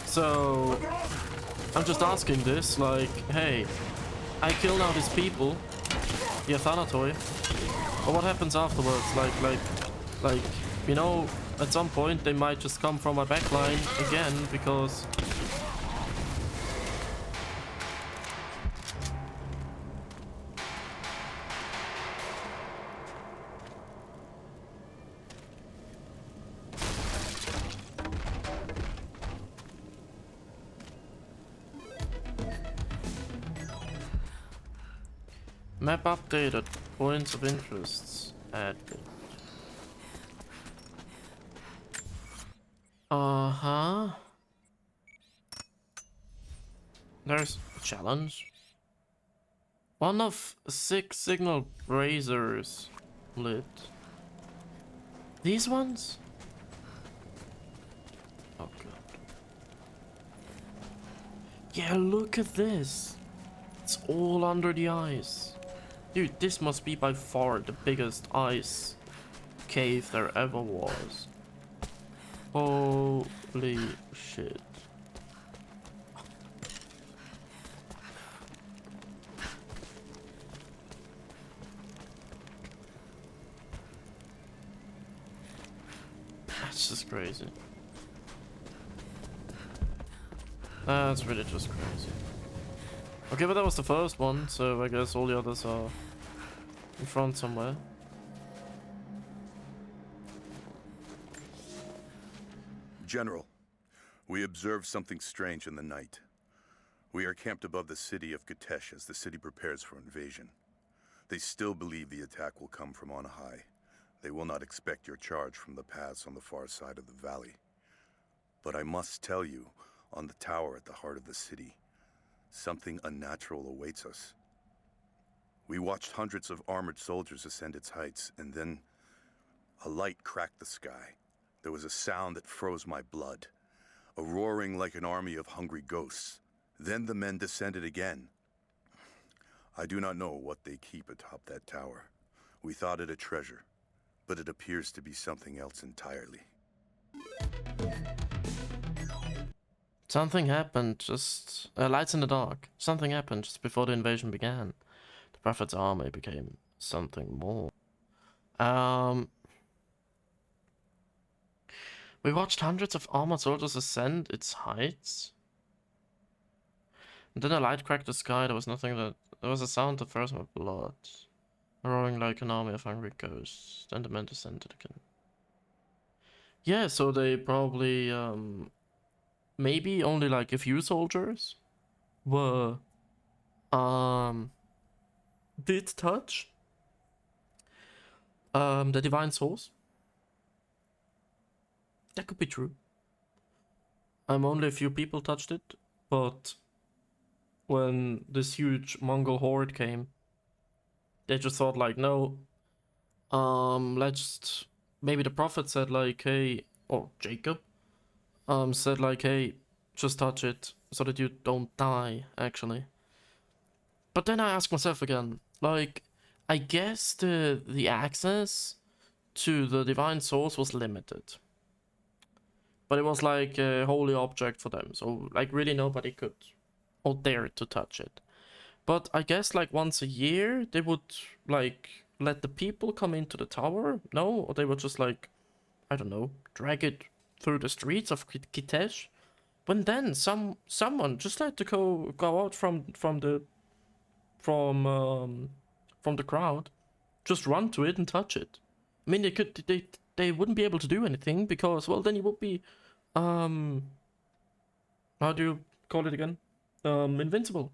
So, I'm just asking this, like, hey, I kill now these people, the Athanatoi, but what happens afterwards? Like, you know, at some point they might just come from my backline again, because map updated, points of interests added. Uh-huh. There's a challenge. One of 6 signal Razers lit. These ones? Oh god. Yeah, look at this. It's all under the ice. Dude, this must be by far the biggest ice cave there ever was. Holy shit. That's just crazy. That's really just crazy. Okay, but that was the first one, so I guess all the others are in front somewhere. General, we observed something strange in the night. We are camped above the city of Kitezh as the city prepares for invasion. They still believe the attack will come from on high. They will not expect your charge from the paths on the far side of the valley. But I must tell you, on the tower at the heart of the city, something unnatural awaits us. We watched hundreds of armored soldiers ascend its heights, and then a light cracked the sky. There was a sound that froze my blood, a roaring like an army of hungry ghosts. Then the men descended again. I do not know what they keep atop that tower. We thought it a treasure, but it appears to be something else entirely. Something happened just... lights in the dark. Something happened just before the invasion began. The Prophet's army became something more. We watched hundreds of armored soldiers ascend its heights. And then a light cracked the sky. There was nothing that... There was a sound that froze my blood. Roaring like an army of hungry ghosts. Then the men descended again. Yeah, so they probably... maybe only like a few soldiers were... did touch the divine source. That could be true. Only a few people touched it, but when this huge Mongol horde came, they just thought like, no, let's... Maybe the Prophet said like, hey, or Jacob, said like, hey, just touch it so that you don't die, actually. But then I ask myself again, like, I guess the access to the divine source was limited. But it was like a holy object for them, so like really nobody could or dare to touch it. But I guess like once a year they would like let the people come into the tower, no? Or they would just like I don't know, drag it through the streets of Kitesh, when then someone just had to go out from the crowd, just run to it and touch it. I mean, they wouldn't be able to do anything because, well, then you would be how do you call it again? Invincible.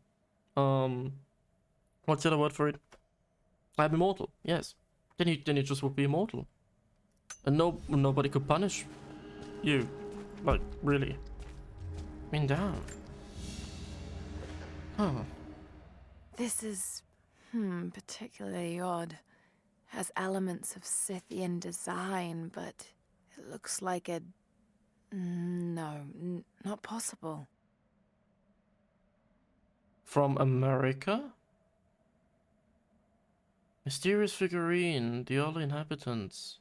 What's the other word for it? I'm immortal. Yes. Then you just would be immortal, and nobody could punish you. Like, really. I mean, damn. Huh. This is, particularly odd. Has elements of Scythian design, but it looks like a... No, not possible. From America? Mysterious figurine, the early inhabitants.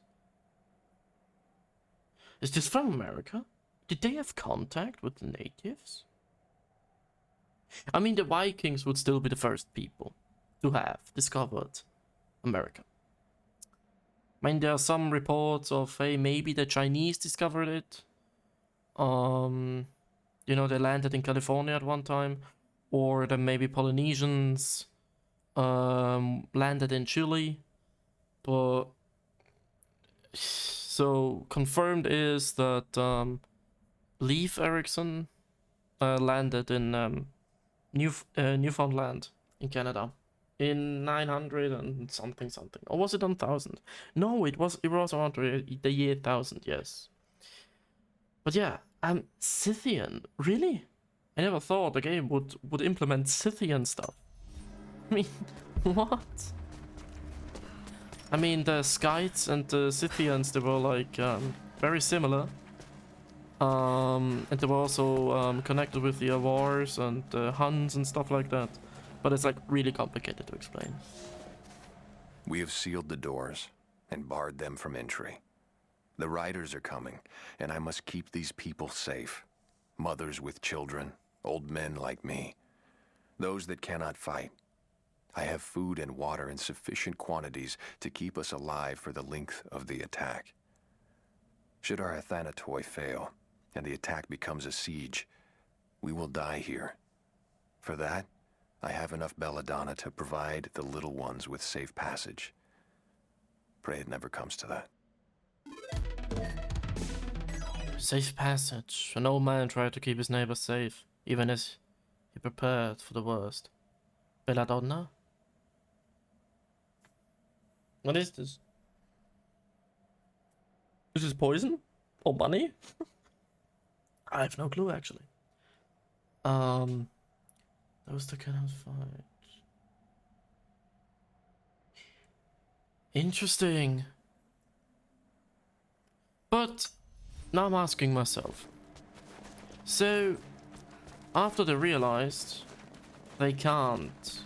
Is this from America? Did they have contact with the natives? I mean, the Vikings would still be the first people to have discovered America. I mean, there are some reports of, hey, maybe the Chinese discovered it. You know, they landed in California at one time. Or then maybe Polynesians landed in Chile. But so confirmed is that Leif Erikson landed in Newfoundland in Canada in 900 and something, or was it 1000? No, it was around the year 1000. Yes, but yeah, Scythian, really? I never thought the game would implement Scythian stuff. I mean, what? I mean, the Scythes and the Scythians, they were like very similar. And they were also connected with the Aorus and the Huns and stuff like that. But it's like really complicated to explain. We have sealed the doors and barred them from entry. The riders are coming, and I must keep these people safe. Mothers with children, old men like me, those that cannot fight. I have food and water in sufficient quantities to keep us alive for the length of the attack. Should our Athanatoi fail, and the attack becomes a siege, we will die here. For that, I have enough belladonna to provide the little ones with safe passage. Pray it never comes to that. Safe passage. An old man tried to keep his neighbors safe, even as he prepared for the worst. Belladonna? What is this? Is this poison? Or money? I have no clue, actually. Those that cannot fight. Interesting. But now I'm asking myself. So, after they realized they can't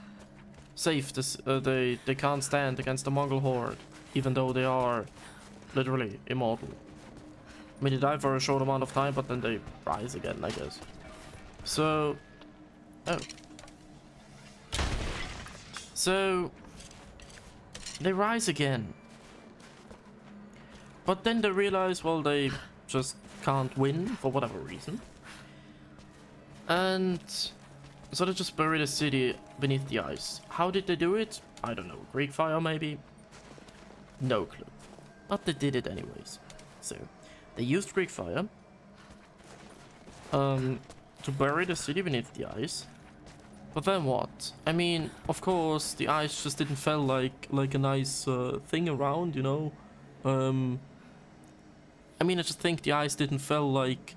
save this, they can't stand against the Mongol horde, even though they are literally immortal. I mean, they die for a short amount of time, but then they rise again, I guess. So, so they rise again. But then they realize, well, they just can't win for whatever reason. And so they just bury the city beneath the ice. How did they do it? I don't know. Greek fire, maybe? No clue. But they did it anyways. So, they used Greek fire to bury the city beneath the ice. But then what? I mean, of course, the ice just didn't feel like a nice thing around, you know? I mean, I just think the ice didn't feel like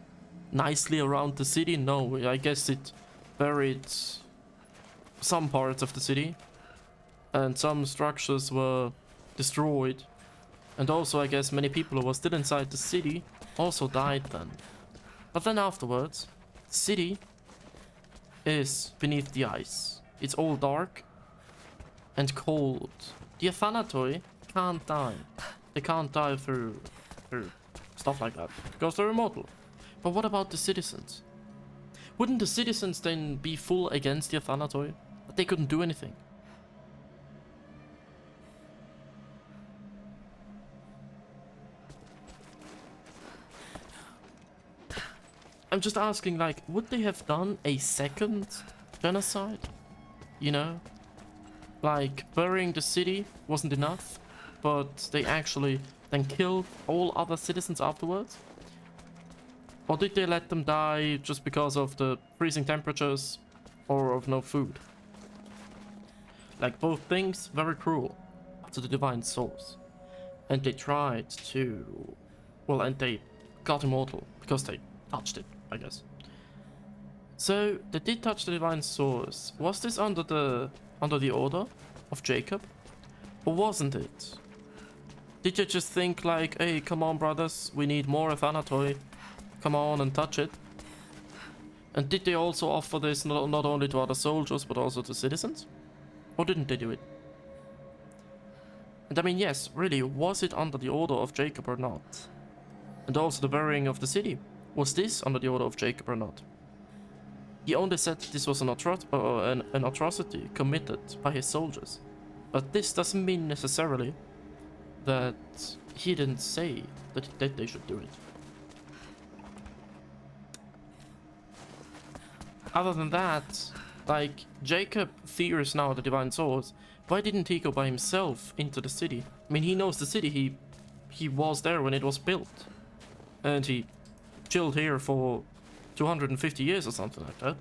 nicely around the city. No, I guess it buried some parts of the city, and some structures were destroyed. And also, I guess many people who were still inside the city also died then. But then afterwards, the city is beneath the ice. It's all dark and cold. The Athanatoi can't die. They can't die through stuff like that, because they're immortal. But what about the citizens? Wouldn't the citizens then be full against the Athanatoi? But they couldn't do anything. I'm just asking, like, would they have done a second genocide? You know? Like, burying the city wasn't enough, but they actually then killed all other citizens afterwards? Or did they let them die just because of the freezing temperatures or of no food? Like, both things, very cruel to the divine source. And they tried to... Well, and they got immortal because they touched it, I guess. So, they did touch the divine source. Was this under the order of Jacob? Or wasn't it? Did they just think like, hey, come on brothers, we need more Athanatoi. Come on and touch it. And did they also offer this not only to other soldiers, but also to citizens? Or didn't they do it? And I mean, yes, really, was it under the order of Jacob or not? And also the burying of the city. Was this under the order of Jacob or not? He only said this was an atrocity committed by his soldiers. But this doesn't mean necessarily that he didn't say that they should do it. Other than that, like, Jacob fears now the divine source. Why didn't he go by himself into the city? I mean, he knows the city. He was there when it was built. And he chilled here for 250 years or something like that.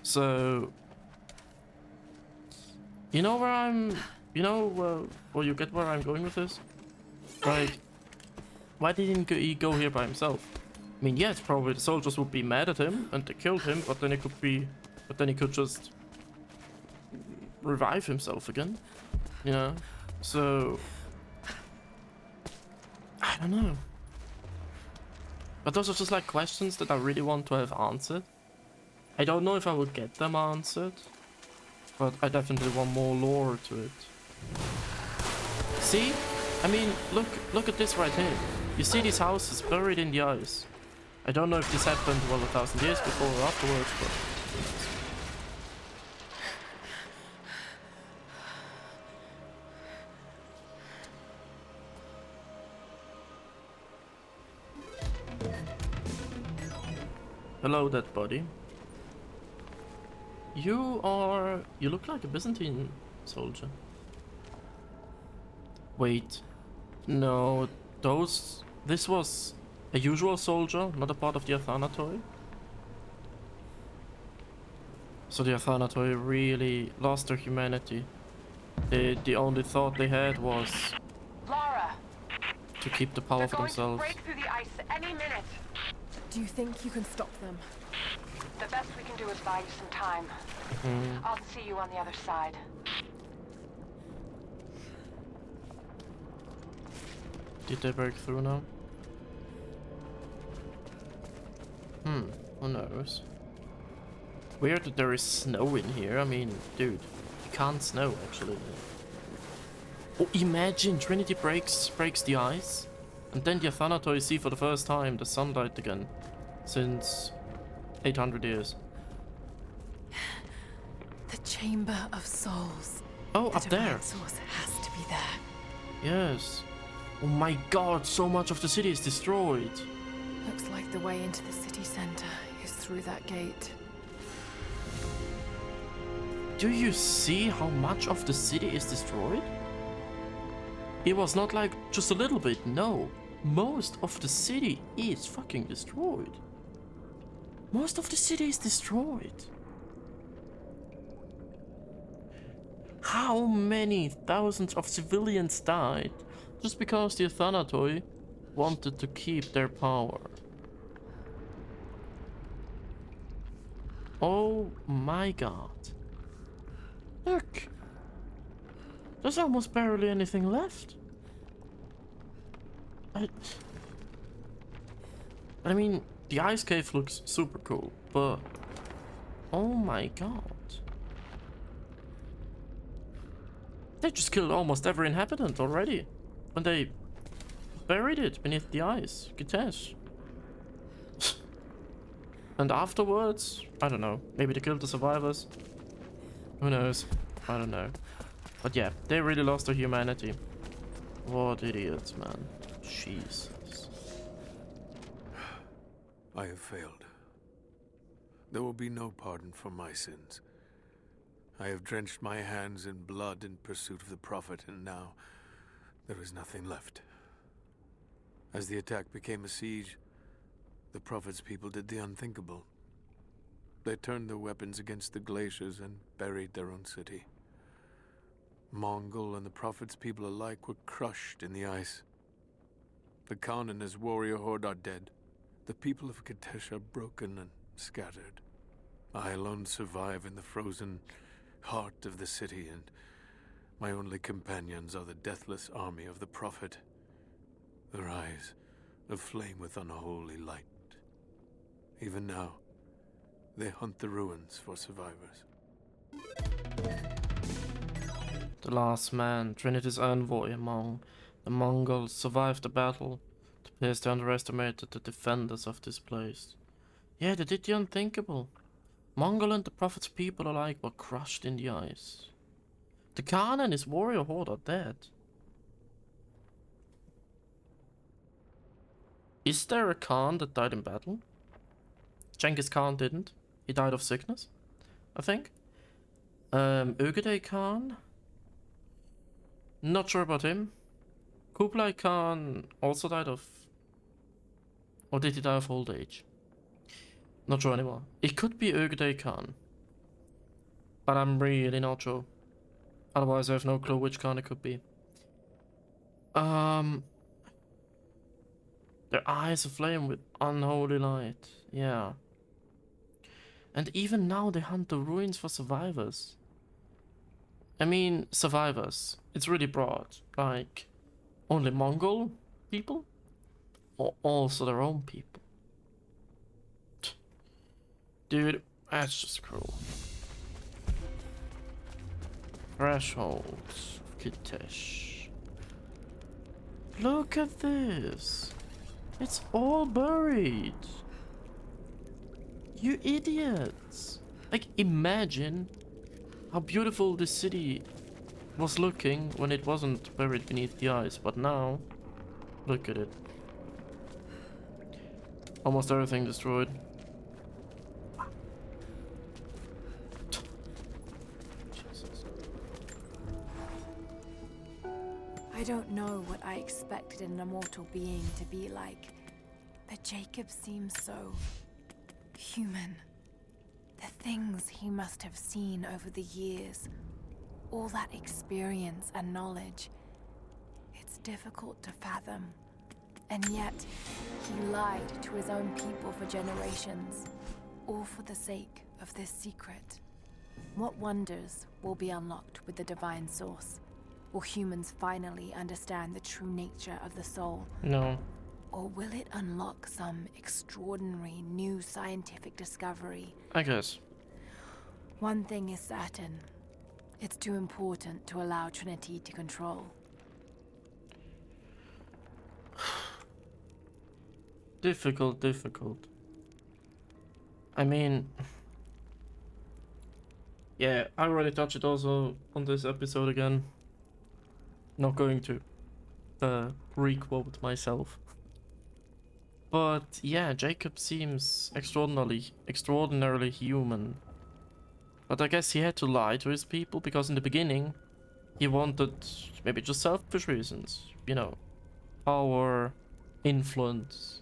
So, you know where I'm... You know, well, you get where I'm going with this? Like, why didn't he go here by himself? I mean, yes, probably the soldiers would be mad at him and they killed him, but then he could just revive himself again, you know? So, I don't know. But those are just like questions that I really want to have answered. I don't know if I would get them answered, but I definitely want more lore to it. See? I mean, look at this right here. You see these houses buried in the ice. I don't know if this happened, well, 1,000 years before or afterwards, but... Hello, dead body. You look like a Byzantine soldier. Wait. No, this was a usual soldier, not a part of the Athanatoi. So the Athanatoi really lost their humanity. The only thought they had was Lara, to keep the power for they're themselves. going to break through the ice any minute. Do you think you can stop them? The best we can do is buy you some time. I'll see you on the other side. Did they break through now? Who knows? Weird that there is snow in here. I mean, dude, you can't snow actually. Oh, imagine Trinity breaks the ice, and then the Athanatoi see for the first time the sunlight again since 800 years. The Chamber of Souls. Oh, up there. The divine source has to be there. Yes. Oh my god, so much of the city is destroyed. Looks like the way into the city center is through that gate. Do you see how much of the city is destroyed? It was not like just a little bit, no. Most of the city is fucking destroyed. Most of the city is destroyed. How many thousands of civilians died just because the Athanatoi wanted to keep their power? Oh my god. Look! There's almost barely anything left. I mean, the ice cave looks super cool, but... Oh my god. They just killed almost every inhabitant already. When they buried it beneath the ice. Gitesh. And afterwards, I don't know. Maybe they killed the survivors. Who knows? I don't know. But yeah, they really lost their humanity. What idiots, man. Jesus. I have failed. There will be no pardon for my sins. I have drenched my hands in blood in pursuit of the Prophet, and now there is nothing left. As the attack became a siege, the Prophet's people did the unthinkable. They turned their weapons against the glaciers and buried their own city. Mongol and the Prophet's people alike were crushed in the ice. The Khan and his warrior horde are dead. The people of Kitezh are broken and scattered. I alone survive in the frozen heart of the city, and my only companions are the deathless army of the Prophet, their eyes aflame with unholy light. Even now, they hunt the ruins for survivors. The last man, Trinity's envoy among the Mongols, survived the battle. It appears they underestimated the defenders of this place. Yeah, they did the unthinkable. Mongol and the Prophet's people alike were crushed in the ice. The Khan and his warrior horde are dead. Is there a Khan that died in battle? Genghis Khan didn't. He died of sickness, I think. Ögedei Khan? Not sure about him. Kublai Khan also died of... Or did he die of old age? Not sure anymore. It could be Ögedei Khan. But I'm really not sure. Otherwise I have no clue which Khan it could be. Their eyes aflame with unholy light. Yeah. And even now they hunt the ruins for survivors. I mean, survivors. It's really broad. Like, only Mongol people? Or also their own people? Dude, that's just cruel. Thresholds of Kitezh. Look at this. It's all buried. You idiots. Like, imagine how beautiful this city was looking when it wasn't buried beneath the ice, but now, look at it. Almost everything destroyed. Jesus. I don't know what I expected an immortal being to be like, but Jacob seems so human. The things he must have seen over the years, all that experience and knowledge, it's difficult to fathom. And yet, he lied to his own people for generations, all for the sake of this secret. What wonders will be unlocked with the divine source? Will humans finally understand the true nature of the soul? No. Or will it unlock some extraordinary new scientific discovery? I guess. One thing is certain. It's too important to allow Trinity to control. Difficult. I mean... Yeah, I already touched it also on this episode again. Not going to re-quote myself. But yeah, Jacob seems extraordinarily human. But I guess he had to lie to his people because in the beginning he wanted maybe just selfish reasons, you know, power, influence.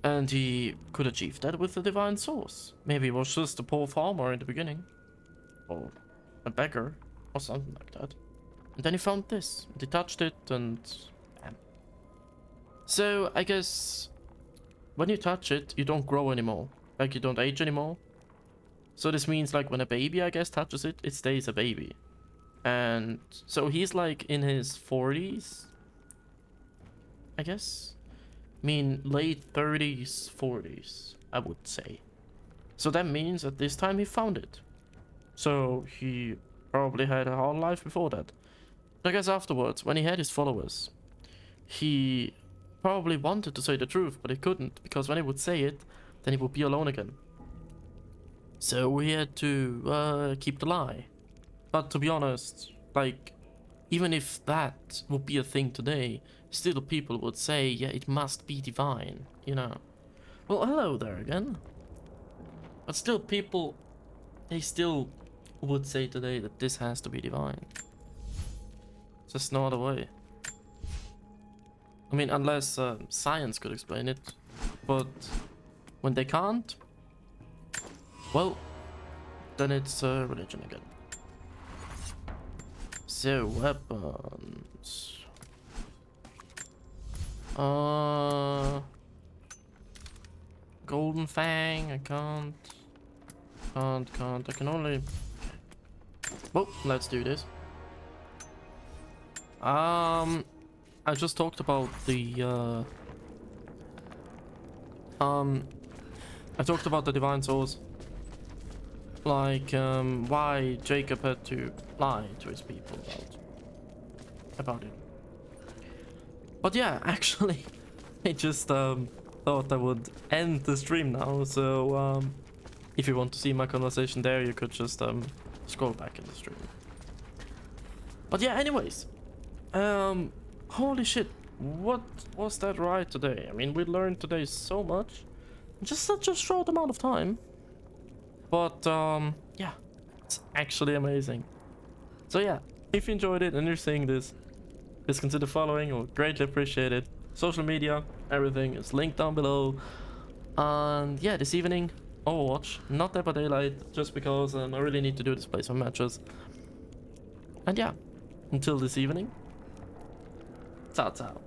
And he could achieve that with the divine source. Maybe he was just a poor farmer in the beginning, or a beggar, or something like that. And then he found this, and he touched it, and bam. So I guess when you touch it, you don't grow anymore. Like, you don't age anymore. So this means, like, when a baby, I guess, touches it, it stays a baby. And so he's like in his 40s, I guess. I mean, late 30s, 40s, I would say. So that means at this time he found it. So he probably had a hard life before that. But I guess afterwards, when he had his followers, he probably wanted to say the truth, but he couldn't, because when he would say it, then he would be alone again. So he had to keep the lie. But to be honest, like, even if that would be a thing today, still people would say, yeah, it must be divine, you know. Well, hello there again. But still, people, they still would say today that this has to be divine. Just no other way. I mean, unless science could explain it. But when they can't, well, then it's religion again. So, weapons. Golden Fang, I can't. I can only... Well, let's do this. I just talked about the I talked about the divine source, like why Jacob had to lie to his people about it. But yeah, actually, I just thought I would end the stream now. So if you want to see my conversation there, you could just scroll back in the stream. But yeah, anyways, holy shit, what was that ride today? I mean, we learned today so much in just such a short amount of time. But yeah, it's actually amazing. So yeah, if you enjoyed it and you're seeing this, please consider following. I would greatly appreciate it. Social media, everything is linked down below. And yeah, this evening, Overwatch, not Dead by Daylight, just because I really need to do this, play some matches. And yeah, until this evening, ciao ciao.